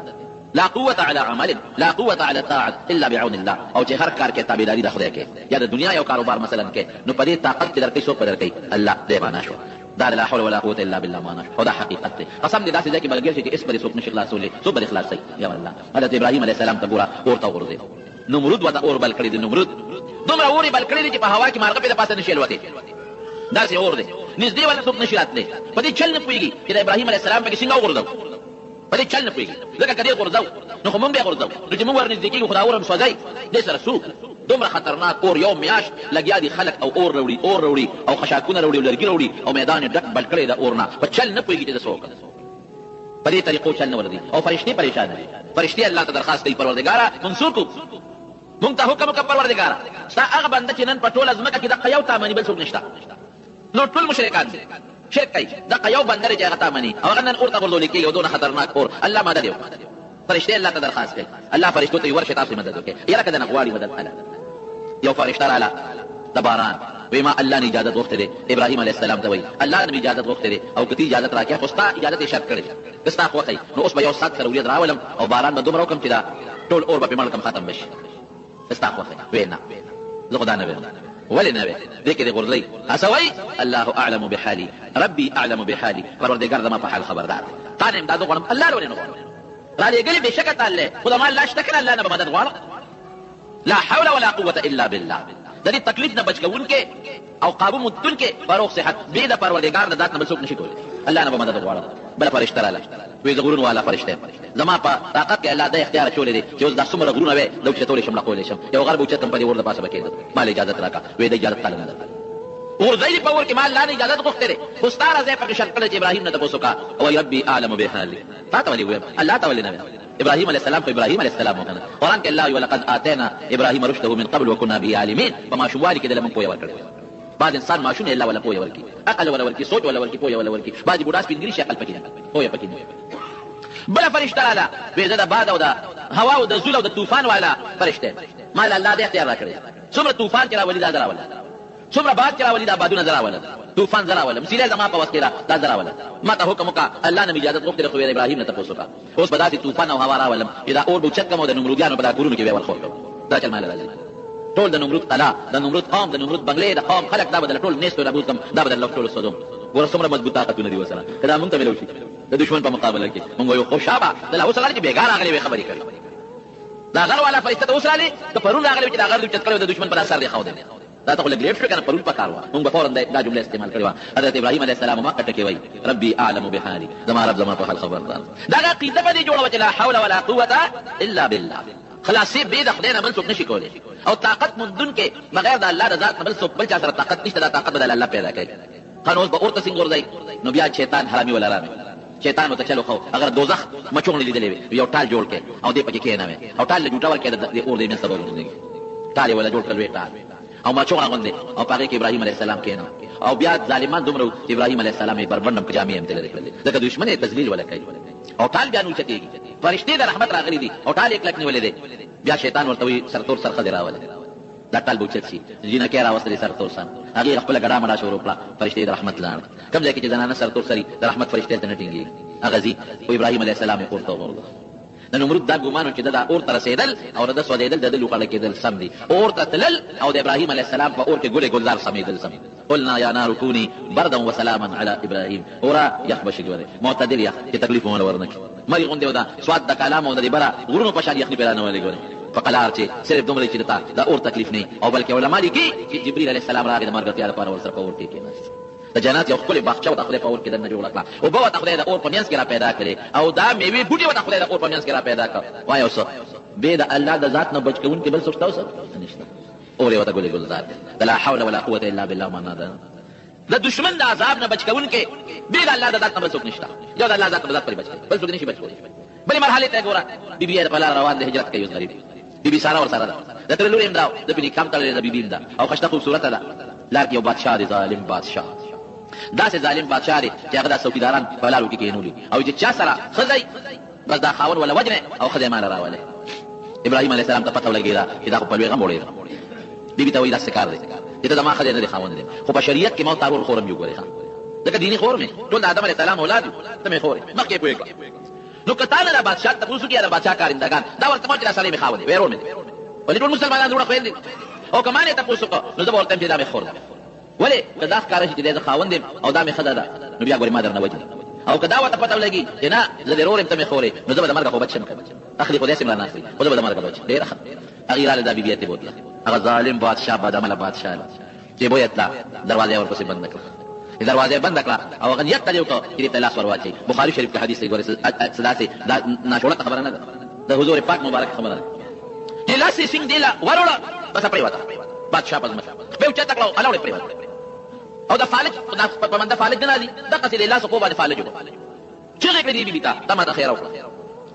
لا قوة على عمل لا قوة على طاعت الا بعون الله او چې هر کار کې تابعداري د خدای کې یا د دنیا یو کاروبار مثلا کې نو په دې طاقت کې درکې څوک درکې الله دې معنا شو دا لا حول ولا قوه الا بالله معنا او دا حقیقت دی قسم دې داسې ځکه بلګر شي چې اس پر څوک نشي خلاصولې څوک به خلاصي یا الله حضرت ابراهيم عليه السلام ته ګوره اور ته ورځي نمرود وته اور بل کړی دی نمرود دومره اوري بل کړی دی چې په هوا کې مارغه په پاسه نشي الوته داسې اور دی نږدې ولا څوک نشي راتلی په دې چل نه پويږي چې ابراهيم عليه السلام په څنګه ورځو په دې چل نه پويږي ځکه کدی ورځو نو کوم به ورځو نو چې موږ ورنږدې کېږو خدا اورم سوځي دې سره سو دومره خطرناک اور یو میاش لګیا دي خلک او اور وروړي او خشاکونه وروړي لرګي وروړي او میدان ډک بل کړی د اورنا په چل نه پويږي چې څوک په دې طریقو چل نه وردي او فرشتي پریشان دي فرشتي الله ته درخواست کوي پروردګارا منصور کو مونږ ته حکم وکړ پروردګارا ستا هغه بنده چې نن په ټوله ځمکه کې د قیو تامني بل څوک نشته نو ټول مشرکان دي شرک کوي د قیو بنده چې هغه تامني او هغه نن اور ته ورځول کېږي او دونه خطرناک اور الله مدد یو فرشتي الله ته درخواست کوي الله فرشتو ته ورشه تاسو مدد وکړي یاره کده نغواړي مدد الله یو فرشتہ رااله د باران ویما الله نه اجازه وغوښته دي ابراهيم عليه السلام ته وایي الله نه اجازه وغوښته دي او کتی اجازه راکې خو ستا اجازه یې شرط کړې کستا خو کوي نو اوس به یو سات سره ولید راولم او باران به دومره وکم چې دا ټول اور به مړ کم ختم بشي کستا خو کوي وینا زه خدای نه ویم ولې نه وی دې کې دې غورځي اسوي الله اعلم بحالي ربي اعلم بحالي پروردګار زما په حال خبردار تا نه امداد غواړم الله له نه غواړم را لګلې بشکه تعالی خدای ما الله شکر الله نه مدد غواړم لا حول ولا قوه الا بالله د دې تکلیف نه بچ کوونکې او قابو متون کې فاروق صحت به د پروردګار د ذات نه بڅوک نشي کولی الله نه مدد غواړم بل فرشتہ رااله وی زغورون والا فرشتہ زما په طاقت کې الله د اختیار چولې دي چې اوس د څومره غرونه وي لو چې ټول شم لقول شم یو غرب چې تم په دې ورده پاسه بکې مال اجازه راکا وی د اجازه تعالی نه ورځي په ور کې مال نه اجازه غوښته دي خو ستاره ځای په شرط کړی چې ابراهيم نه تاسو کا او ربي اعلم بحالي تا ولي وي الله تعالی نه ابراهيم عليه السلام ابراهيم عليه السلام وكان قران کې الله ولقد اتينا ابراهيم رشده من قبل وكنا به عالمين فما شوالي کې د لمن پوي ورکړ بعد انسان ماشونه الا ولا پوي ورکی عقل ولا ورکی سوچ ولا ورکی پوي ولا ورکی بعد بوډاس پینګری شکل پکې پوي پکې بل فرشتہ والا به زده باد او د هوا او د زول او د طوفان والا فرشتہ مال الله دې اختیار راکړي څومره طوفان کرا ولید درا ولا څومره باد کرا ولید بادونه درا ولا طوفان درا ولا مسیله زما په وخت را درا ولا ما ته حکم وکا الله نه اجازه غوښتل خو ابراهيم نه تاسو کا اوس بداسي طوفان او هوا را ولا اذا اور بوچت کمو د نمرودیانو په کورونو کې ور خور دا چل مال راځي ټول د نمرود قلا د نمرود قوم د نمرود بنگلې د قوم خلک دا بدل ټول نيستو د ابوکم دا بدل ټول سودم ورسمره مضبوط طاقتونه دي وسره کدا مونږ ته ملو شي د دشمن په مقابله کې مونږ یو خو شابه د لا وسره چې بیګار اغلی خبرې کوي دا غر والا فرشتہ اوس رالی ته پرون اغلی چې دا غر چت کړو د دشمن پر اثر دی خو دی دا ته لګریټ شو کنه پرون پکاروا مونږ فورا دا جمله استعمال کړو حضرت ابراهيم عليه السلام ما کټ کې وای ربي اعلم بحالي زما رب زما په حال خبردار دا عقیده باندې جوړه لا حول ولا قوه الا بالله خلاصې به د خدای نه بل څوک نشي کولی او طاقت مندون کې بغیر د الله رضا بل څوک بل چا سره طاقت نشته دا طاقت د الله پیدا کوي قانون به اورته څنګه ورځي نو بیا شیطان حرامي ولا رامي شیطان وته چلو خو اگر دوزخ مچون لیدلې یو ټال جوړ کې او دې پکې کې نه او ټال له جوړه ورکې د اور دې نه سبب ونګي ټال ولا جوړ کړو ټال او مچون غوندې او پاره کې ابراهيم عليه السلام کې نه او بیا ظالمان دومره ابراهيم عليه السلام یې بربندم پجامې هم تللې کړل ځکه دشمن یې تذلیل ولا کوي او ټال بیا نو چتېږي فرشتي د رحمت راغلي دي او ټال یک لک نیولې دي بیا شیطان ورته وي سرتور سرخه دی راولې دا ټال بوچت شي جنہ کې راوستلې سرتور سان هغه خپل غډا مړه شروع کړه فرشتي د رحمت لاند کوم ځای کې چې زنانه سرتور سری د رحمت فرشتي ته نټینګي هغه زی او ابراهيم عليه السلام یې ورته ورغله د نمرود دا ګمانو چې دا اور تر رسیدل او د سودیدل د لوکړه کېدل سم دي اور ته تلل او د ابراهيم عليه السلام په اور کې ګلې ګلزار سمېدل سم قلنا يا نار كوني بردا وسلاما على ابراهيم اورا يخبش ګوره معتدل یا چې تکلیف مول ورنک مری غوندې ودا سواد د کلام او د برا غرونو په شان یخني پیدا نه ولې ګوره فقلار چې صرف دومره چې دا اور تکلیف نه او بلکې علماء لیکي چې جبريل عليه السلام راغی د مرګ تیار لپاره ورسره په اور کې کېناست د جنات یو خپل باغچه د خپل په اور کې دنه جوړ کړه او به د خدای د اور په میانس کې را پیدا کړي او دا میوه بوټي د خدای د اور په میانس کې را پیدا کړ وای اوس به د الله د ذات نه بچ کون کې بل څه تاسو نشته اور یو ته ګولې ګلزار لا حول ولا قوه الا بالله معنا ده د دشمن د عذاب نه بچ کون کې به د الله د ذات نه بل څه نشته یو د الله ذات په ذات پر بچ بل څه نشي بچ کولی بلې مرحله ته ګوره بیبي د بلار روان د هجرت کوي غریب بیبي سارا ور سره ده د تر لوري امداو د بلی کام تل د بیبي امدا او خشته خوبصورت ده لکه یو بادشاہ دی ظالم بادشاہ دا سه ظالم بادشاہ دی چې هغه د څوکیداران په لارو کې کېنولي او چې چا سره خدای بس دا خاون ولا وجنه او خدای مال راواله ابراهيم عليه السلام ته پته ولګیدا چې دا په لوی غم وړي بیبي ته وایي دا سکار دی چې دا ما خدای نه دی خاون دی خو په شریعت کې مو تارور خورم یو ګوري دا دیني خور مې ټول آدم عليه السلام اولاد ته مې خوري مخکې پوي نو کتاله د بادشاہ ته پوسو کې د بادشاہ کارندگان دا ورته مو چې سره مې خاون دی ويرون مې ولې ټول مسلمانان جوړ خويندې او کمانه ته پوسو کو نو زه ورته دې دا مې خور ولې که دا ښکاره شي چې دی زه خاوند یم او دا مې ښځه ده نو بیا ګورې ما درنه وجنه او که دا ورته پته ولګي چې نه زه دې رور یم ته مې خورې نو زه به د مرګه خو بچ شم اخلي خو داسې مړه ناست وي خو زه به د مرګه بچ ډېره ښه هغې راله دا بیبي ته بوتله هغه ظالم بادشاه بدعمله بادشاه چې بویې تله دروازه یې ورپسې بنده کړه دروازه بند کړه او هغه نیت ته وکړه چې ته لاس ور واچي بخاري شریف کې حدیث دی ګوره صداسي دا ناشوړه خبره نه ده د حضور پاک مبارک خبره ده چې لاس یې سینګ دی لا وروړه بس پرې وته بادشاہ پزما به چا تکړه الاوړې پرې وته او دا فالج په منده فالج نه دي دا قصې لاس کو باندې فالج وکړه چې غږ دې بیتا دا ما ته خیر وکړه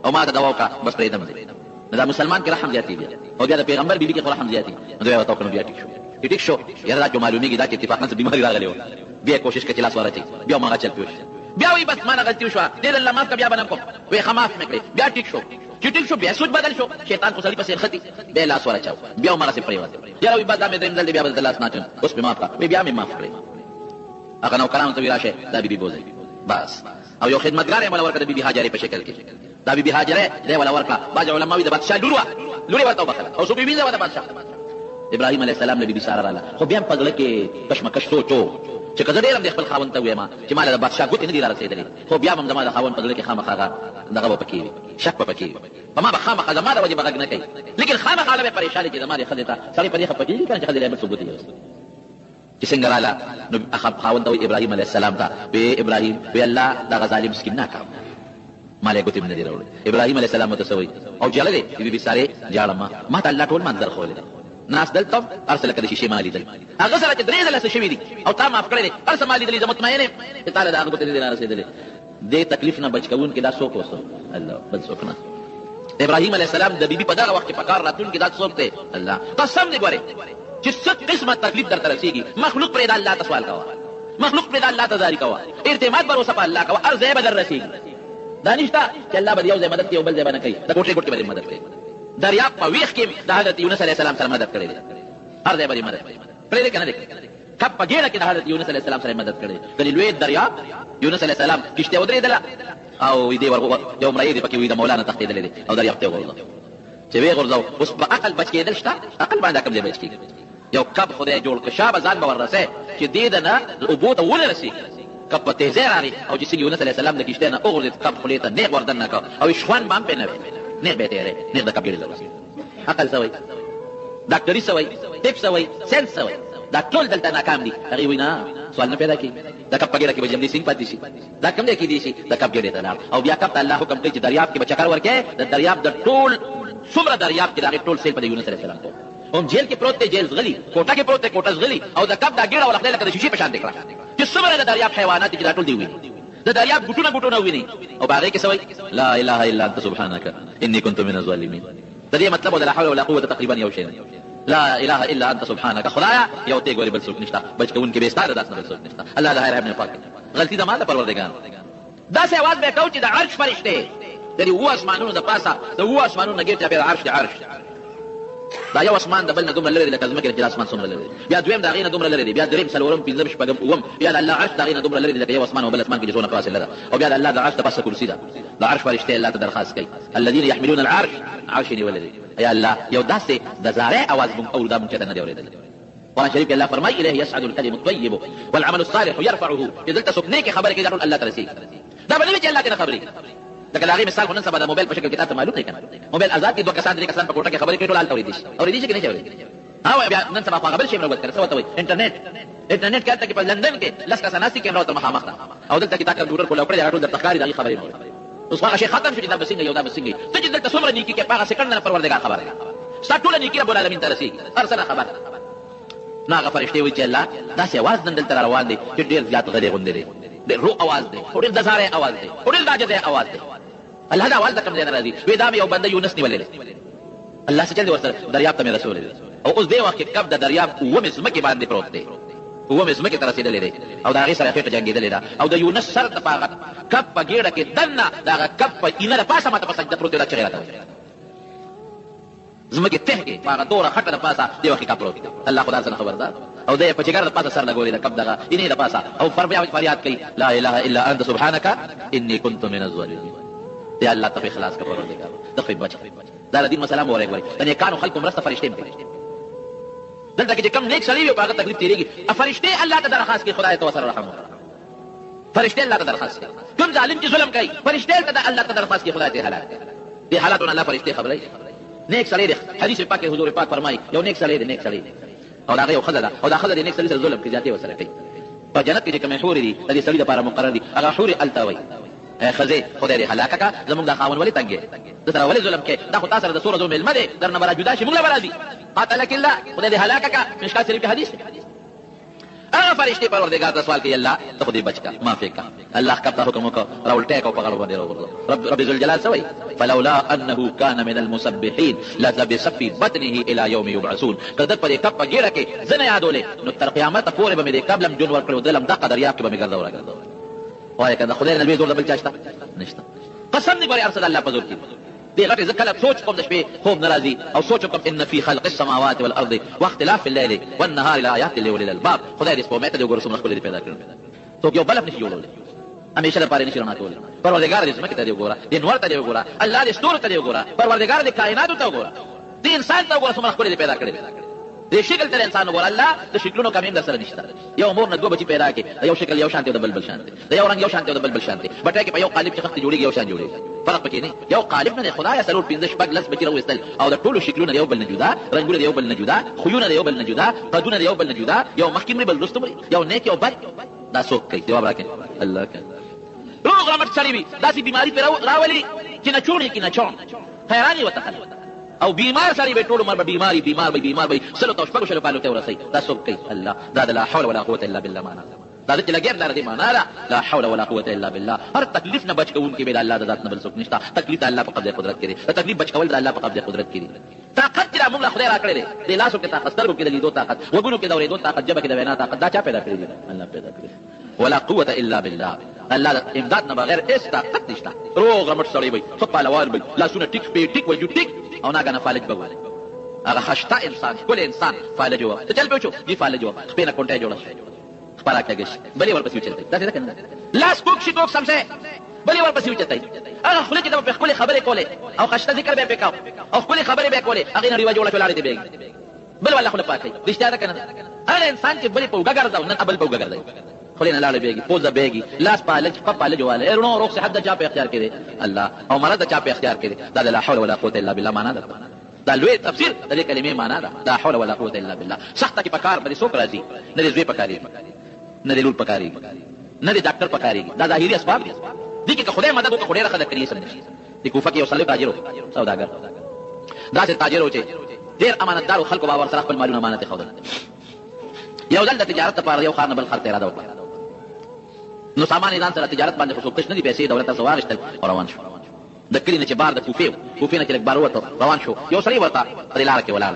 او ما ته دوا وکړه بس پرې دم دي دا مسلمان کې رحم زیاتی دی او بیا د پیغمبر بیبي کې رحم زیاتی نو دا وته کنه بیا ټیک شو یاره دا معلومیږي دا چې اتفاقا څه بیماری راغلی و بیا کوشش کوي چې لاس ورچي بیا ما چل پیوش بیا وی بس ما نه غلطي شو دې الله ما بیا بنم کو وی خماف مکړي بیا ټیک شو چې ټیک شو بیا سوچ بدل شو شیطان کو سړي پسې ختی بیا لاس ورچاو بیا ما سره پریوات یاره وی بس دا مې دریم ځل بیا بدل لاس نه چن اوس به معاف کا بیا مې معاف کړی هغه نو کلام ته وی راشه دا بیبي بوزي بس او یو خدمتګار یې ولا ورکړه بیبي هاجرې په شکل کې دا بیبي هاجرې دې ولا ورکړه باج علماء د بادشاہ لوري ورته وکړه او سو بیبي د بادشاہ ابراهيم عليه السلام نبی سره رااله خو بیا په دغه کې کشمکش سوچو چې کله ډېر د خپل خاوند ته وایم چې مال د بادشاہ ګوت نه دی رسیدلې خو بیا هم زما د خاوند په دغه کې خامخا دغه پکې شک پکې په ما بخامخا زما د وجه بغږ نه کوي لیکن خامخا له پریشانی چې زما د خدای ته سړی په دې خپګي کنه چې خدای له ثبوت دی چې څنګه رااله نو خاوند ته ابراهيم عليه السلام ته به ابراهيم به الله دا ظالم مسكين نه کاوه مالې ګوت نه دی راوړي ابراهيم عليه السلام ته سوي او جلده بي ساره جاړم ما ته الله ټول منظر خولې ناس دلته ارسل کړي شي مالي دل هغه سره چې درې ځله شوي دي او تا معاف کړی ارسل مالي دل مطمئنه چې تعالی دا هغه ته نه رسیدلې دې تکلیف نه بچ کون کې دا څوک وسو الله بل څوک نه ابراهيم عليه السلام د بیبي په دغه وخت کې پکار راتون کې دا څوک ته الله قسم دې ګوره چې څه قسمه تکلیف درته رسیږي مخلوق پر الله ته سوال کوا مخلوق پر الله ته زاری کوا اعتماد پر وسه الله کوا هر ځای بدر رسیږي دانشتا چې الله به یو ځای مدد کوي او بل ځای باندې کوي دا ګوټه ګوټه باندې مدد کوي دریاب په ویخ کې د حضرت یونس علیه السلام سره مدد کړی هر ځای باندې مدد کړی کنه دې کپ په ګیره کې د حضرت یونس علیه السلام سره مدد کړی کله لوی دریاب یونس علیه السلام کشته ودرېدله او دې ورغو یو مړی دې پکې وې د مولانا تختیدلې دي او دریاب ته ورغو چې وی غرزو اوس په عقل بچ کېدل شته عقل باندې کوم ځای بچ کېږي یو کپ خدای جوړ کړ شابه ځان به ورسه چې دې د نه اوبو ته ورسي کپ په تیزه راغی او چې یونس علیه السلام د کشته نه اوغرد کپ خلیته نه وردن نه او شوان بام په نه نه به تیرې نه د کپ ګیرل عقل سوي ډاکټري سوي ټیپ سوي سنس سوي دا ټول دلته ناکام دي هغه وینا سوال نه پیدا کی دا کپ ګیره کې به جمدي سینګ پاتې شي دا کوم دی کې دي شي دا کپ ګیره ته او بیا کپ الله حکم کوي چې دریاب کې بچکر ورکه د دریاب د ټول څومره دریاب کې دا ټول سیل په یونس علیه السلام ته هم جیل کې پروت دی جیل غلی کوټه کې پروت دی کوټه غلی او دا کپ دا ګیره ولخله لکه د شیشې په شان دکړه چې څومره د دریاب حیوانات چې دا ټول دی وي د دریاب ګټونه ګټونه ویني او باغې کې سوي لا اله الا انت سبحانك اني كنت من الظالمين د دې مطلب ولا حول ولا قوه تقریبا یو شی لا اله الا انت سبحانك خدایا یو ته ګوري بل څوک نشته بچ کون کې به ستاره داس نه بل څوک نشته الله دې رحم پاک غلطی د مال پروردگار دا سه आवाज به کو چې د عرش فرشته د هو اسمانونو د پاسه د هو اسمانونو کې ته به عرش د عرش دا یو اسمان د بل نه دومره لري لکه زمکه چې اسمان څومره لري بیا دویم دا غینه دومره لري بیا دریم سلورم پنځم شپږم اوم بیا د الله عرش دا غینه دومره لري لکه یو اسمان او بل اسمان کې څونه فاصله ده او بیا د الله د عرش د پاسه کرسی ده د عرش فرشته الله ته درخواست کوي الذين يحملون العرش عرش دی ولري یا الله یو داسې د زاره आवाज مونږ اوردا مونږ ته نه دی اوریدل قرآن شریف کې الله فرمایي الیه يصعد الكلم الطيب والعمل الصالح يرفعه اذا تسبني کې خبره کې ضرور الله تعالی دا باندې چې الله ته خبري لکه لاغي مثال خو نن سبا د موبایل په شکل کې تاسو معلومه کنه موبایل آزاد کې دوه کسان درې کسان په کوټه کې خبرې کوي ټول حالت اوریدي اوریدي چې نه اوریدي او بیا نن سبا په خبر شي مرګ کړه څه وته انټرنیټ کارته کې په لندن کې لس کسان ناسي کیمرا ته مخامخ او دلته کې تا کمپیوټر کوله کړی ټول د تخاري د خبرې نو اوس هغه شي ختم شو چې دا بسنګ یو دا بسنګ ته چې دلته څومره نیکی کې پاغه سکند نه پروردګار خبره ستټول نیکی رب العالمین ترسي ارسل خبر ناغه فرشتي وي چې الله دا سي आवाज نن دلته روان دي چې ډیر زیات غلي غوندې دي ډیر رو आवाज دي ډیر د زاره आवाज دي ډیر داجه आवाज دي الله دا आवाज کوم ځای نه راځي وې دا یو بنده یونس نیولې الله سجل ورسره دریاب ته رسول دي او اوس دې وخت کې کب د دریاب و مسمکه باندې پروت دی و مسمکه تر رسیدلې دی او دا غي سره خېټه جنگیدلې ده او د یونس سر ته پاغت کب په ګیړه کې دنه دا کب په اینه پاسه ماته په سجده پروت دی چې راته زمکه ته کې پاغه دوره خټه د پاسه دی وخت کا پروت الله خدا سره خبردار او دې په چګر د پاسه سر لګولې ده کب دغه اینه د پاسه او فریاد کوي لا اله الا انت سبحانك اني كنت من الظالمين یا الله ته اخلاص کا پروردگار دغه بچ دا دین مسالم وره غوري ان کانو خلق مرسته فرشتي دلته کې کوم نیک سړی وي په هغه تکلیف تیریږي فرشتې الله ته درخواست کوي خدای ته وسره رحم وکړه فرشتې الله ته درخواست کوي کوم ظالم چې ظلم کوي فرشتې ته الله ته درخواست کوي خدای ته هلاک دي حالاتونه الله فرشتې خبري نیک سړی دی حدیث پاک کې حضور پاک فرمایي یو نیک سړی دی نیک سړی او دا یو خزه او دا خزه دی نیک سړی سره ظلم کوي ذاتي وسره کوي په جنت کې کوم حور دي د دې سړي لپاره مقرر دي هغه حور التوي خزه خدای دې هلاک کا زموږ د خاون ولې تنګي د سره ولې ظلم کوي دا خو تاسو سره د سورہ ظلم علم دی درنه برا جدا شي موږ له راځي قاتلک الله خدای دې هلاک کا مشکات شریف حدیث هغه فرشتي پروردگار ته سوال کوي الله ته خدای بچ کا معاف کا الله کا ته حکم کو راولټه کو پغړ باندې راوړو رب ذل جلال سوي فلولا انه كان من المسبحين لذبس في بطنه الى يوم يبعثون کده په دې کپ ګیره کې زنه یادولې نو تر قیامت پورې به مې قبلم جون ور کړو دلم دا قدر یا کې به مې ګرځاو وای کنه خدای نبی زور بل چاشتا نشته قسم دی ګوري ارسل الله په زور کې دی غټه ځکه سوچ کوم د شپې خوب ناراضي او سوچ کوم ان في خلق السماوات والارض واختلاف الليل والنهار لآيات لاولي الالباب خدای دې په مته دی ګور سمره خپل پیدا کړو ته یو بل نشي جوړول همیشه لپاره نشي رڼا کول پروردگار دې سمکه ته دی ګورا دې نور ته دی ګورا الله دې ستور ته دی ګورا پروردگار دې کائنات ته ګورا دې انسان ته ګورا سمره خپل پیدا کړی دې شکل تر انسان وګور الله د شکلونو کمیم در سره نشته یو مور نه دوه بچی پیدا کړي یو شکل یو شانتي او د بل شانتي د یو رنگ یو شانتي او د بل شانتي بټای کې په یو قالب کې خخت جوړيږي یو شان جوړيږي فرق پکې نه یو قالب نه خدای سره 15 شپږ لس بچی راوستل او د ټولو شکلونو یو بل نه جدا رنگونه یو بل نه جدا خوونه یو بل نه جدا قدونه یو بل نه جدا یو مخکې بل رستم یو نیک یو بد دا څوک کوي جواب راکړي الله کوي روغ رمټ سړی وي داسې بیماری پر راولي چې نه چونی کې نه چون حیرانی وته او بیمار سړی به ټول عمر به بیمار به سلو تو شپږ شلو پالو ته ورسي دا څوک کوي الله دا لا حول ولا قوه الا بالله معنا دا چې لګیر لار دې معنا لا حول ولا قوه الا بالله هر تکلیف نه بچ کوون کې به الله د ذات نه بل څوک نشته تکلیف الله په قبضه قدرت کې دی تکلیف بچ کول د الله په قبضه قدرت کې دی طاقت چې موږ خدای راکړي دی د لاسو کې طاقت سترګو کې د لیدو طاقت وګونو کې د اورېدو طاقت جبه کې د وینا طاقت دا چا پیدا کړی دی الله پیدا کړی ولا قوه الا بالله الله امداد نه بغیر هیڅ طاقت نشته روغ رمټ سړی وي خپلوار وي لاسونه ټیک په ټیک وي ټیک او ناګه فالج بغواله هغه خشتا انسان کول انسان فالج و ته چل پوچو دی فالج و سپینا کونټه جوړه خپل راکېږي بلې ورپسې چلته دا څه کنه لاس کوک شي کوک سمسه بلې ورپسې چلته هغه خلک د خپل خبرې کوله او خشتا ذکر به وکاو او خپل خبرې به کوله هغه نه ریواج جوړه کولای دی به بل والله خپل پاتې رښتیا ده کنه هغه انسان چې بلې پوګه ګرځاو نه ابل پوګه ګرځي خلينا لاله بيجي پوزه بيجي لاس پالج پالج والے ارنو روح سے حد چا په اختیار کړي الله او مراد چا په اختیار کړي دا لا حول ولا قوه الا بالله معنا ده دا لوی تفسیر د دې کلمې معنا ده لا حول ولا قوه الا بالله سخت کی پکار باندې څوک راځي نه دې زوی پکاري نه دې لور پکاري نه دې ډاکټر پکاري دا ظاهري اسباب دي کې خدای مدد وکړي خدای راخه کوي سم دي کوفه کې یو صلیب تاجر سوداګر دا چې تاجر و چې ډېر امانتدار او خلکو باور سره خپل مالونه امانت خوندل یو ځل د تجارت لپاره یو خان بل خرته اراده وکړه نو سامان ځان سره تجارت باندې خصوص کښ نه دي پیسې دولت ته واغشتل روان شو د کلی نه چې بار د کوفې نه چې بار وته روان شو یو سړی ورته په لار کې ولاړ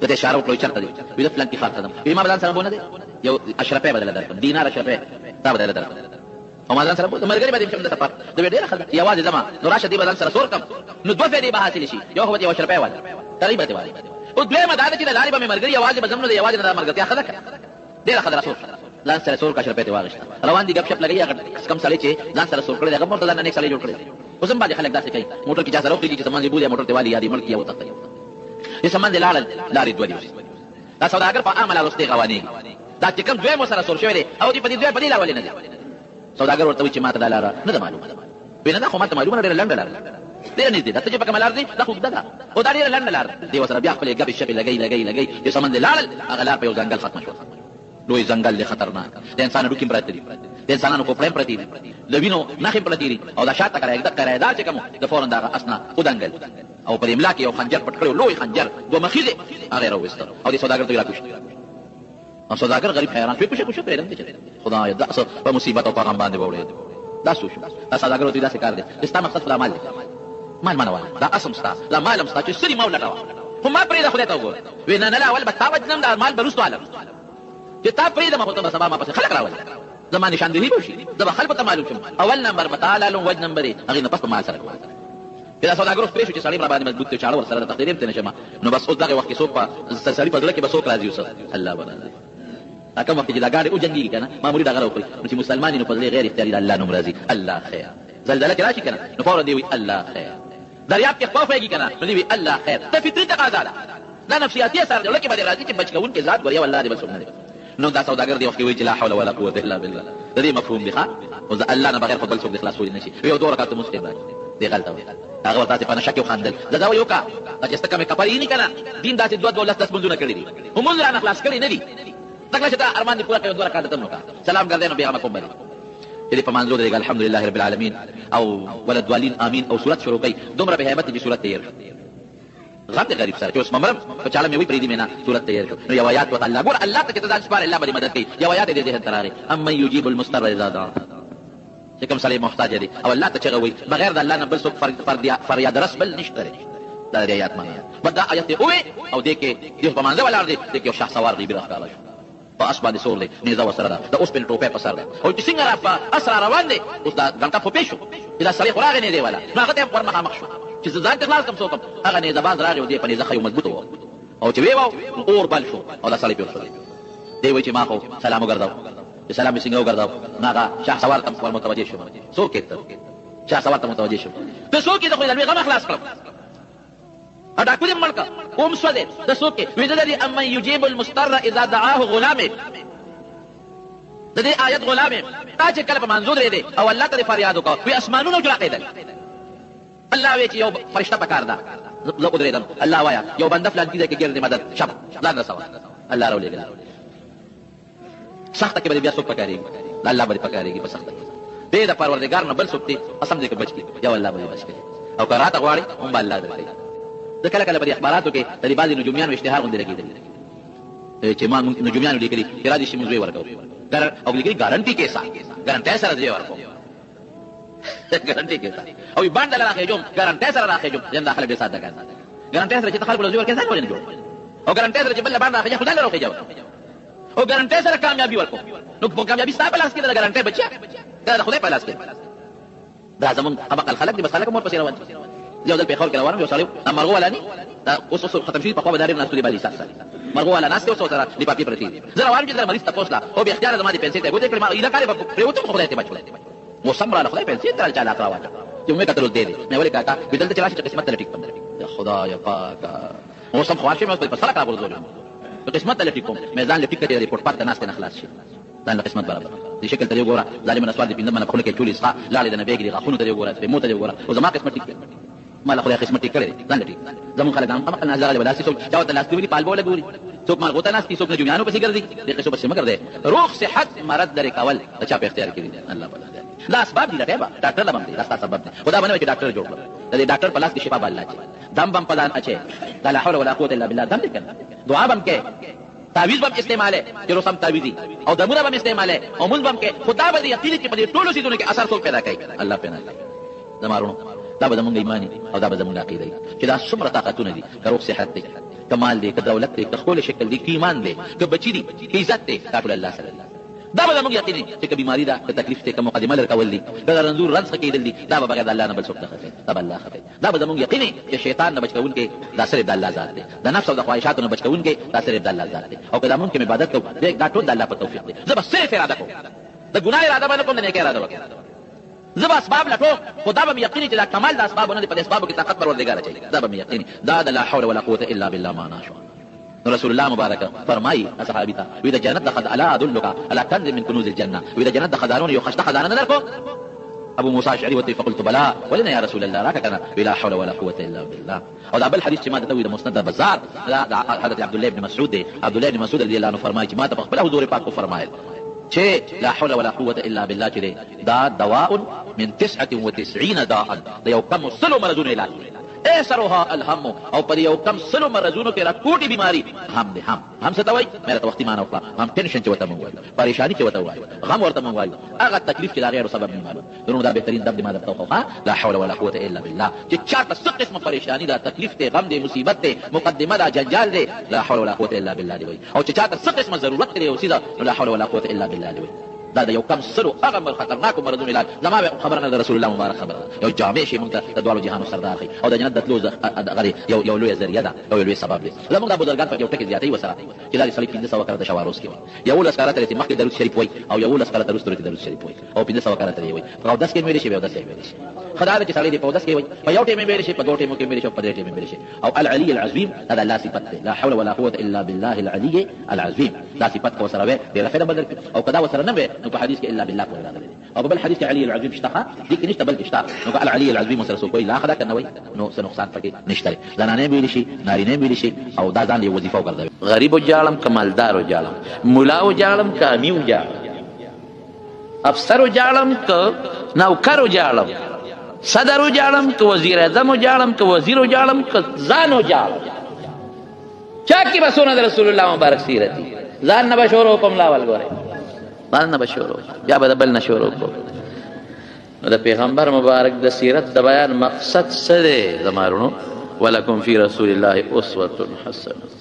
د اشاره وکړو چرته دی ویل فلان کې خاطر دم ما بدل سره بونه دی یو اشرفه بدل درته دینار اشرفه تا بدل درته او ما ځان سره مرګري باندې کوم د سفر د ډېر خلک یوازې زما نو راشه دی بدل سره سور کم نو دوه فائدې به حاصل شي یو هو دی اشرفه والا تقریبا دی والا او دوی مدار چې د لارې به مرګري یوازې به زمونږ دی یوازې د مرګتیا خلک ډېر خلک رسول ځان سره سور کا اشرفه دی واغشت روان دي غب شپ لګي هغه کم سړی چې ځان سره سور کړی هغه مرته ځان نه سړی جوړ کړی اوسم باندې خلک داسې کوي موټر کې جاسره وکړي چې سامان دی بوله موټر ته والی یادي ملک یو تخته یې سامان دی لارې دوه دی دا سوداګر په عمل ورسته غواني دا چې کوم دوی مو سره سور شوی دی او دې په دې دوی په دې لاولې نه دی سوداګر ورته وی چې ماته دا لاره نه معلومه بینه دا خو ماته معلومه ډېر لنډه لاره ډېر نږدې دا ته چې په کمال ارزي دا خو ده او دا ډېر لنډه لاره دی وسره بیا خپل غبي شپې لګي چې سامان دی لاړ هغه لار په یو ځنګل ختم شو لوی ځنګل دی خطرناک د انسان ډوکې پراته دي د انسانانو په پریم پراته دي لوینو نخې پراته دي او دا شاته کرایدار چې کوم د فورن دا اسنا ودانګل او په املا کې یو خنجر پټ کړو لوی خنجر دوه مخیزه هغه راوستل او د سوداګر ته راکوش او سوداګر غریب حیران په پوښتنه پیرم دي خدای دا په مصیبت او په غم باندې وړي دا سوچ دا سوداګر ته دا څه کار دي استا مقصد فلا مال منواله دا اسم ستا لا مال مستا چې سړي مولا راو هم ما پرې دا خدای ته وګور وینا نه لا اول به تاوجنم دا مال برستو عالم چې تا پرې د مخاطب سبا ما پس خلق راول زمانه شاندهي بوشي دا خلق ته معلوم شم اول نمبر متعال لون وجه نمبر هغه نه پس په مال سره دا سوداګر پرې شو چې سړی را باندې مضبوط چاړه ور سره تقدیر ته نشم نو بس اوس دغه وخت کې سوق په سړی په دله کې بسوک راځي وسه الله باندې اکه وخت چې دا ګاډي او جنگي کنه ماموري دا غره وکړي چې مسلمانانو په غیر اختیاري الله نوم راځي الله خیر زلزلہ کې راشي کنه نو فور دی وی الله خیر دریاب کې خوفېږي کنه نو دی وی الله خیر ته فطري تقاضا ده دا نفسیاتي اثر دی لکه باندې راځي چې بچ کوونکې ذات ګوریا والله دې بل څوک نه دی. نو دا سوداګر دی وخت وی چې لا حول ولا قوه الا بالله د دې مفهوم دی ښا او الله نه بغیر خپل څوک د خلاصول نشي. یو دوه رکعات مسلم دی غلطه وي هغه ورته په نشه کې خاندل دا یو کا چې ست کمه کپړی نه کنه دین داسې دوه دولت داس بندونه کړی دي هم نه خلاص کړی نه دي تکله چې دا ارمان دی پورا کوي دوه رکعات تم وکړه سلام ګرځنه بیا کوم باندې دې په منځو دی الحمدلله رب العالمین او ولد والین امین او سورۃ شروع کوي دومره به hebat دي سورۃ تیر غم دې غریب سره چې اوس ممرم په چاله مې وی پریدي مینا سورۃ تیر شو نو یو آیات وت الله ګور الله ته چې ځان سپار الله باندې مدد کوي یو آیات دې دې تراره اما یجیب المضطر اذا دعا چې کوم سړی محتاج دی او الله ته چغوي بغیر د الله نه بل څوک فریاد رس بل نشته دا دې آیات معنی بدا آیات او دې کې دې په منځ ولر دې کې یو شخص سوار دی برخه په اسبا دي سور دی نيزه وسره ده د اوس په ټوپه په سر ده او چې څنګه را په اسرا روان دي اوس دا غلطه په پېښو دا سړی خوراغ نه دی ولا نو هغه ته ورمخه مخ شو چې ځان ته خلاص کم څوک هغه نيزه باز راغی او دې په نيزه خيو مضبوط وو او چې ویو اور بل شو او دا سړی په شو دی وای چې ما خو سلام وګرځاو چې سلام یې څنګه وګرځاو هغه شاه سوار ته ور متوجه شو څوک ته شاه سوار ته متوجه شو ته څوک دې خو دې غم خلاص کړ ادا کوم ملک قوم سوده د څوک ویدلري اما یجيب المضطر اذا دعاه غلامه د دې آیت غلامه تا چې کله په منظور دی او الله ته فریاد وکړ وی اسمانونو جوړ کړل الله وی چې یو فرشتہ پکار دا زه قدرتم الله وایا یو بنده فلان دې کې ګرځي مدد شب لا نه سوا الله راولې سخت کې بیا څوک پکاري الله باندې پکاريږي په سخت دې د پروردگار نه بل څوک دې قسم دې کې بچ کی یا الله باندې بچ کی او قرات غواړي هم الله درکړي د کله کله په اخباراتو کې د بعضي نجوميانو اشتهار غونډه لګیدل چې ما نجوميانو لیکلي چې را دي شي موږ ورکو او لیکلي ګارانټي کې سا ګارانټي سره دی ورکو ګارانټي کې سا او باندې راخې جوم ګارانټي سره راخې جوم زنده خلک به ساده کوي ګارانټي سره چې خلک له زوی ورکې ځان ولې جوړ او ګارانټي سره چې بل باندې راخې خدای له راخې جوړ او ګارانټي سره کامیابی ورکو نو په کامیابی ستاسو په لاس کې د ګارانټي بچا دا خدای په لاس کې دا زمون طبقه الخلق دي بس خلک مور پسې روان یو دل په خور کې روان یو سړی امرغه ولا ني دا اوس ختم شي په خو بداري ناس ته باندې سات مرغه ولا ناس ته اوس سره دی پاپي پرتی زه روان چې مریض تاسو لا او به اختیار زما دي پیسې ته ګوتې کړم اذا کار په پروتو خدای ته بچو مو سمرا له خدای پیسې تر چا لا کراوه چې موږ کتل دې مې ولې کاکا بدل ته راشي قسمت ته ټیک پندر یا خدای پاک مو سم خواشه مې په سره کار ورزول په قسمت ته ټیک کوم میزان لټیک کړي ریپورت پات ناس ته خلاص شي دا قسمت برابر دي شکل ته ګوره ظالم نسوال دي پینځه منه خونه کې ټولې ښه لاړې د نبیګري غاخونه ته ګوره په موته ګوره او زما قسمت ټیک ما له خدای قسمت ټیک کړي ځان لټي زمون خلک هم خپل نظر له ولاسي څوک چاو ته لاس دی پال بوله ګوري څوک مال غوته ناس کی څوک نجوميانو پسې ګرځي دغه څه بس مگر ده روح صحت مرض درې کول اچھا په اختیار کړی الله تعالی لا اسباب دي لټه ډاکټر لبم دي دا سبب دي خدا باندې چې ډاکټر جوړ کړ د ډاکټر په لاس کې شفا بالله چي دم بم پدان اچي لا حول ولا قوت الا بالله دم لیکن دعا بم کې تعویذ بم استعمال ہے چې رسم تعویذي او دمونه بم استعمال ہے او مونږ بم کې خدا باندې یقین چې په دې ټولو شیونو کې اثر څوک پیدا کوي الله پیدا کوي زمارونو دا به زمونږ ایمانی او دا به زمونږ عقیده چې دا څومره طاقتونه دي که روغ صحت دی کمال دی که دولت دی که خپل شکل دی که ایمان دی که بچی دی که عزت دی ټول الله سره دا به زمونږ یقین چې که بیماری ده که تکلیف دی که مقدمه لرکول دي که رنځور رنځ کېدل دي دا به بغیر د الله نه بل څوک نه خفي دا به الله خفي دا به زمونږ یقین چې شیطان نه بچ کوونکی دا صرف د الله ذات دی د نفس او د خواهشاتو نه بچ کوونکی دا صرف د الله ذات دی او که دا مونږ کې عبادت کوو دا ټول د الله په توفیق دی زه به صرف اراده کوم د ګناه اراده باندې کوم د نیک اراده وکړم زب اسباب لټو خدا به یقیني چې دا کمال د اسبابونه په اسبابو کې طاقت پروردګار اچي دا به یقیني دا لا حول ولا قوه الا بالله ما نشو رسول الله مبارک فرمایي اصحابي ته وی د جنت دخل الا ادلک على كنز من كنوز الجنه وی د جنت خزانون یو خشته خزانه درکو ابو موسى اشعري وتي فقلت بلا ولنا يا رسول الله راك كان بلا حول ولا قوه الا بالله او دا بل حديث چې ما ته وی د مسند بازار حضرت عبد الله بن مسعود دی عبد الله بن مسعود رضی الله عنه فرمایي چې ما ته خپل حضور پاک کو فرمایل چې لا حول ولا قوه الا بالله چې دا دواء من 99 داء دا یو کم سلو مرضونه علاج ایسرها الهم او پر یو کم سلو مرضونو کې را کوټي بیماری هم دي هم څه ته وای مې ته وختي معنا وکړه هم ټینشن چې وته مونږ پریشانی چې وته وای غم ورته مونږ وای هغه تکلیف چې دا غیر سبب نه معلوم درنو دا بهترین دب ما درته خو لا حول ولا قوه الا بالله چې چاته څه قسم پریشانی دا تکلیف ته غم دي مصیبت ته مقدمه دا جنجال دي لا حول ولا قوه الا بالله دی وای او چې چاته څه قسم ضرورت لري او سیده لا حول ولا قوه الا بالله دی وای دا یو کم سلو هغه خطرناک مرضون علاج زما خبرنا د رسول الله مبارک خبره یو جامع شي مونږ ته د دوالو جهانو سردار خي او د جنت د تلو غري یو لوی ذریعہ ده او لوی سبب دی زموږ د بزرګان په یو ټکی زیاتې وسره چې دا صلیب 500 کړه د شواروس کې یو لس کړه ته مخکې درود شریف وای او یو لس کړه درود شریف وای او 500 کړه ته وای او 10 کې مې شي او 10 کې مې شي خدا دې چې سړی دې په اودس کې وي په یو ټیمه ویل شي په دوه ټیمو کې ویل شي په درې ټیمو ویل شي او العلی العظیم دا الله صفت ده لا حول ولا قوه الا بالله العلی العظیم دا صفت کو سره وي دې رفع بدل او کدا وسره نه وي نو په حدیث کې الا بالله کو اراده او بل حدیث کې علی العظیم اشتها دي کې نشته بلکې اشتها نو العلی العظیم سره سو کوئی لا خدا کنه وي نو څه نقصان پکې نشته زنانه ویل شي نارینه ویل شي او دا ځان یې وظیفه وګرځوي غریب جالم کمالدار جالم مولا جالم کامیو جالم افسر جالم که نوکر جالم صدر جالم که وزیر اعظم جالم که وزیر جالم که زانو جالم چا کی بسونه در رسول الله مبارک سیرتی زان نه بشورو کوم لاول ګوره زان نه بشورو یا بدل نشورو کو د پیغمبر مبارک د سیرت د بیان مقصد څه زمارونو ولکم فی رسول الله اسوه حسنه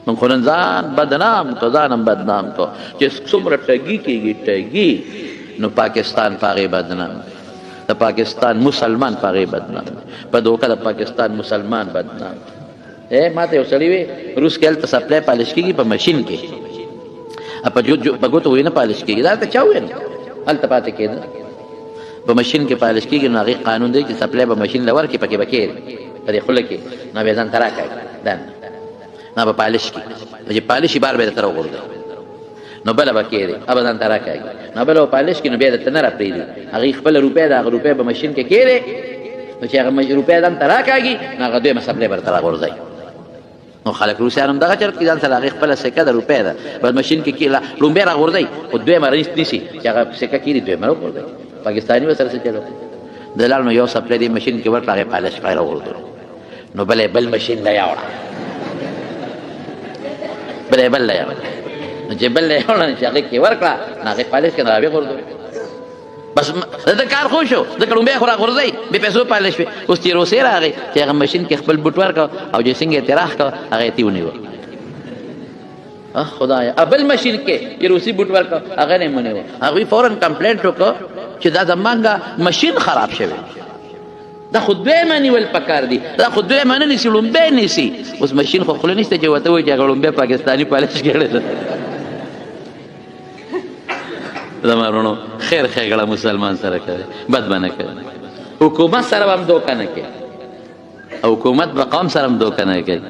من خلن ځان بدنام کو ځانم بدنام کو چې څومره ټګي کېږي ټګي نو پاکستان پاغه بدنام د پاکستان مسلمان پاغه بدنام په دوکه د پاکستان مسلمان بدنام ماته یو سړی وي روس کې الته سپلای پالش کېږي په ماشين کې په جو په ګوتو وینه پالش کېږي دا ته چا وین الته پاتې کېده په ماشين کې پالش کېږي نو هغه قانون دی چې سپلای په ماشين لور کې پکې بکیر په دې خله کې نو به ځان تراکای دان نه په پالش کې چې پالش بار به تر وګورځي نو بل بکیری ابدان تراکای نو بل پالش کې نو به تر نه را پریدي هغه خپل روپیا د روپیا په ماشين کې کېره نو چې هغه روپیا دان تراکایږي نو هغه دوی مسبله بر تر وګورځي نو خلک روسیانو دغه چر کې ځان سره هغه خپل سکه د روپیا ده په ماشين کې کېلا لومبه را وګورځي او دوی مرنځ نشي چې هغه سکه کېری دوی مرو وګورځي پاکستاني وسره څه چلو دلال نو یو سپلای دی ماشين کې ورته پالش پای را وګورځي نو بل ماشين لا یاوړه بل لا یاوړه چې بل له یو چې هغه کې ورکړه هغه پالش کې راوي ورته بس دا کار خو شو د کډو به خورا ورځي به پیسو پالش وي اوس چې روسي راغی چې هغه ماشين کې خپل بوت ورک او چې څنګه اعتراف کا هغه تیونی و خدایا ابل ماشين کې چې روسي بوت ورک هغه نه منو هغه فورن کمپلینټ وکړه چې دا زمانګه ماشين خراب شوی دا خود به معنی ول پکار دی دا خود به معنی نسی لومبه نسی اوس ماشين خو خلک نشته چې وته وي چې لومبه پاکستانی پالش کړي زمارونو خیر خیګړه مسلمان سره کوي بد باندې کوي حکومت سره هم دوکه نه کوي حکومت رقم سره هم دوکه نه کوي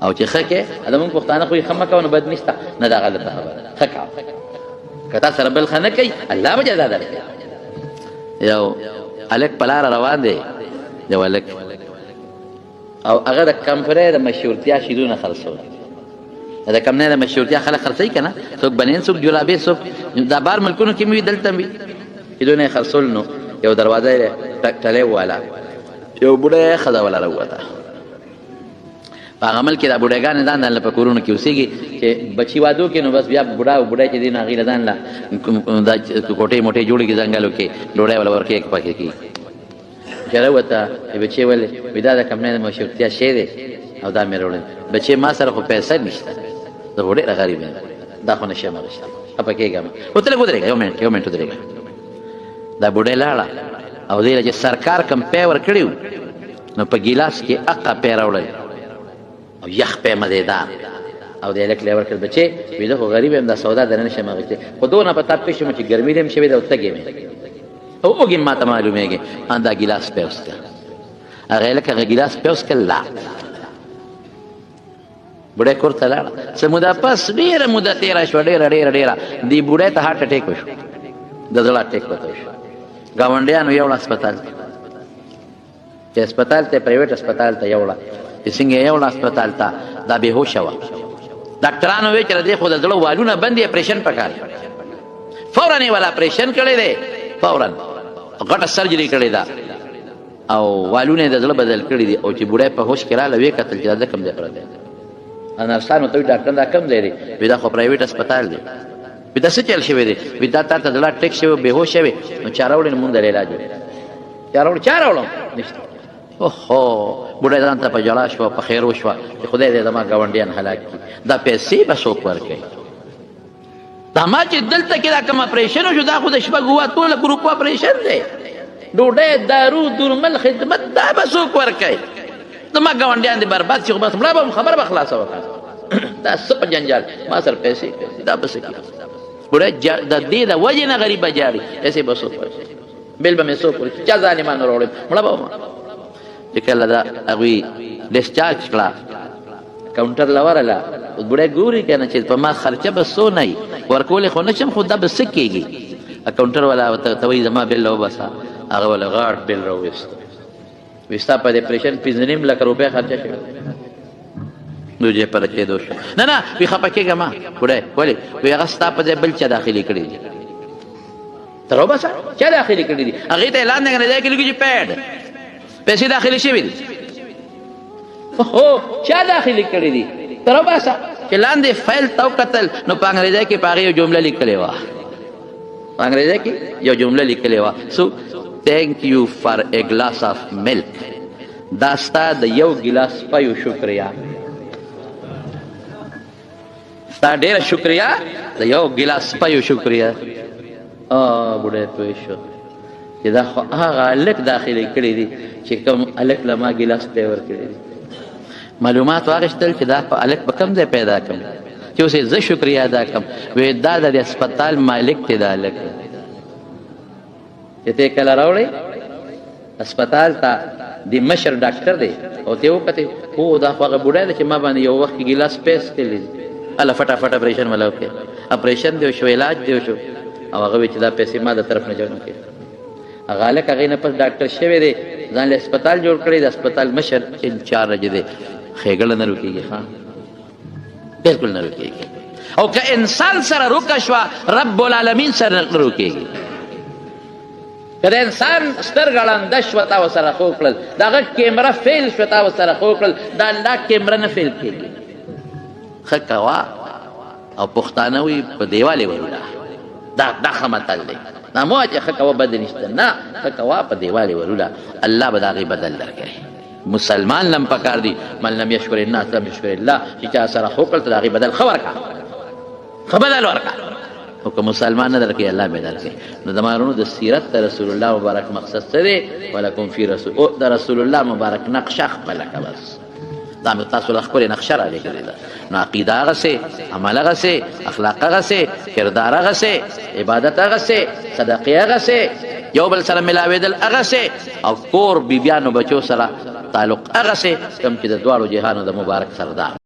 او چې خکه ادمون پښتانه خو یې خمه کوي بد نشته نه دا غلطه خبره خکه کته سره بل خنه کوي الله به جزا درکړي یو الک پلار روان دی یو الک او هغه د کمپره د مشهورتیا شیدونه خلصو دا کم نه د مشهورتیا خلک خرڅي کنه څوک بنین څوک جلابې څوک دا بار ملکونو کې مې دلته وي دونه خرڅول نو یو دروازه ټکټلې والا یو بډای خدا ولا راوته په عمل کې دا بډایګان ځان نه په کورونو کې اوسېږي چې بچي وادو کې نو بس بیا بډای چې دین هغه ځان لا دا کوټې موټې جوړې کې ځنګلو کې ډوډۍ ولا ورکې یک پکې کې چره وته بچي ولې ودا د کم نه مشهورتیا شه دي او دا مې وروړل بچي ما سره خو پیسې نشته دا وړه غریب دا خو نشه مغشته اپا کېګم او تل ګودريګا یو منټ درېګا دا بډای لاړه او دې چې سرکار کم پیور کړیو نو په ګلاس کې اقا پیراوړل او یخ په مزیدار او دې لک لیور کړ بچي ویله خو غریب هم دا سودا درنه شه مغشته خو دونه پتا پېښه مې چې ګرمي دې شوی دا وتګې مې او وګم ما ته معلومیږي ان دا ګلاس پیوسته هغه لکه ګلاس پیوس کلا بډای کور ته لاړ سمودا پس ډیره موده تیر شو ډیره دی بډای ته هارت اٹیک وشو د زړه اٹیک وته شو گاونډیانو یو هسپتال چې هسپتال ته پرایویټ هسپتال ته یو څنګه یو هسپتال ته دا به هوښ و ډاکټرانو وی چې د خو د زړه والونه باندې اپریشن پکار فورا نه ولا اپریشن کړي دي فورا غټه سرجری کړي دا او والونه د زړه بدل کړي دي او چې بډای په هوښ کې را لوي کتل چې دا کم ځای پراته انا ستانو ته ډاکټر دا کم دی ودا خو پرایویټ هسپتال دی ودا څه چل شوی دی ودا تا ته دلا ټیک شوی به هوښ شوی نو چاروړې مونږ د علاج چاروړ نشته اوهو بډای ځان ته په جلا شو په خیر وشو چې خدای دې زما گاونډیان هلاک کړي دا پیسې به څوک ورکړي دا ما چې دلته کې دا کوم اپریشن شو دا خو د شپږ هوا ټول ګروپ اپریشن دی ډوډۍ دارو درمل خدمت دا به څوک ورکړي زما گاونډیان دې برباد شي خو بس مړه به خبر به خلاصه وکړه دا څه په جنجال ما سره پیسې دا بس کې بډای د دې د وجه نه غریب جاري ایسے بس بل به مې څوک وري چا ظالمانو راوړم مړه به وم چې کله دا هغوی ډسچارج کړه کاونټر له ورله بوډۍ ګوري که نه چې په ما خرچه به څو نه وي ورکولی خو نه شم خو دا به څه کېږي کاونټر والا ته وایي زما بل راوباسه هغه والا غاټ بل راوویسته وایي ستا په اپریشن 15 لکه روپۍ خرچه شوې دوجې په رچېدو شو نه نه وایي خفه کېږه ما بوډۍ ولې وایي هغه ستا په ځای بل چا داخلي کړي دي ته راوباسه چا داخلي کړي دي هغې ته اعلان دی که نه ځای کې لیکي چې پیډ پیسې داخلي شوي دي هو چا داخلي کړي دي ته راوباسه چې لاندې فایل ته وکتل نو په انګریزۍ کې په هغې یو جمله لیکلې وه په انګریزۍ کې یو جمله لیکلې وه سو thank you for a glass of milk دا ستا د یو ګیلاس پیو شکریا ستا ډېره شکریا د یو ګیلاس پیو شکریا بوډۍ پوه شو چې دا خو هغه هلک داخلي کړي دي چې کوم هلک له ما ګیلاس ته یې ورکړي دي معلومات واخیستل چې دا هلک په کوم ځای پیدا کړم چې اوس یې زه شکریا ادا کړم وایي دا د هسپتال مالک دی دا هلک چې ته یې کله راوړې هسپتال ته د مشر ډاکټر دی او ته یې وکتې هو دا خو هغه بوډۍ ده چې ما باندې یو وخت کې ګیلاس پیس کړلی دي هله فټافټ اپریشن والا وکړې اپریشن دی وشو علاج دی وشو او هغه وایي چې دا پیسې ما د طرف نه جوړ کړې هغه هلک هغې نه پس ډاکټر شوی دی ځان له هسپتال جوړ کړی د هسپتال مشر انچارج دی خېګړه نه روکېږي ښه بلکل نه روکېږي او که انسان سره روکه شوه رب العالمین سره نه روکېږي که د انسان سترګه ړنده شوه تا ورسره خو کړل د هغه کیمره فیل شوه تا ورسره خو کړل د الله کیمره نه فیل کېږي ښه کوه او پښتانه وي په دیوالې وروله دا ښه متل دی دا مو چې ښه کوه بد نشته نه ښه کوه په دیوالې وروله الله به د هغې بدل درکوي مسلمان لم پکار دی من لم یشکر الناس لم یشکر الله چې چا سره خو کړل ته د هغې بدل ښه ورکړه ښه بدل ورکړه خو که مسلمان نه درکوي الله به درکوي نو د مارونو د سیرت د رسول الله مبارک مقصد څه دی ولکم فی رسول د رسول الله مبارک نقشه خپله که بس دا مې تاسو له ښکلې نقشه رالیږلې ده نو عقیده هغسې عمل هغسې اخلاق هغسې کردار هغسې عبادت هغسې صدقې هغسې یو بل سره ملاوېدل هغسې او کور بیبیانو بچو سره تعلق هغسې کوم چې د دواړو جهانو د مبارک سردار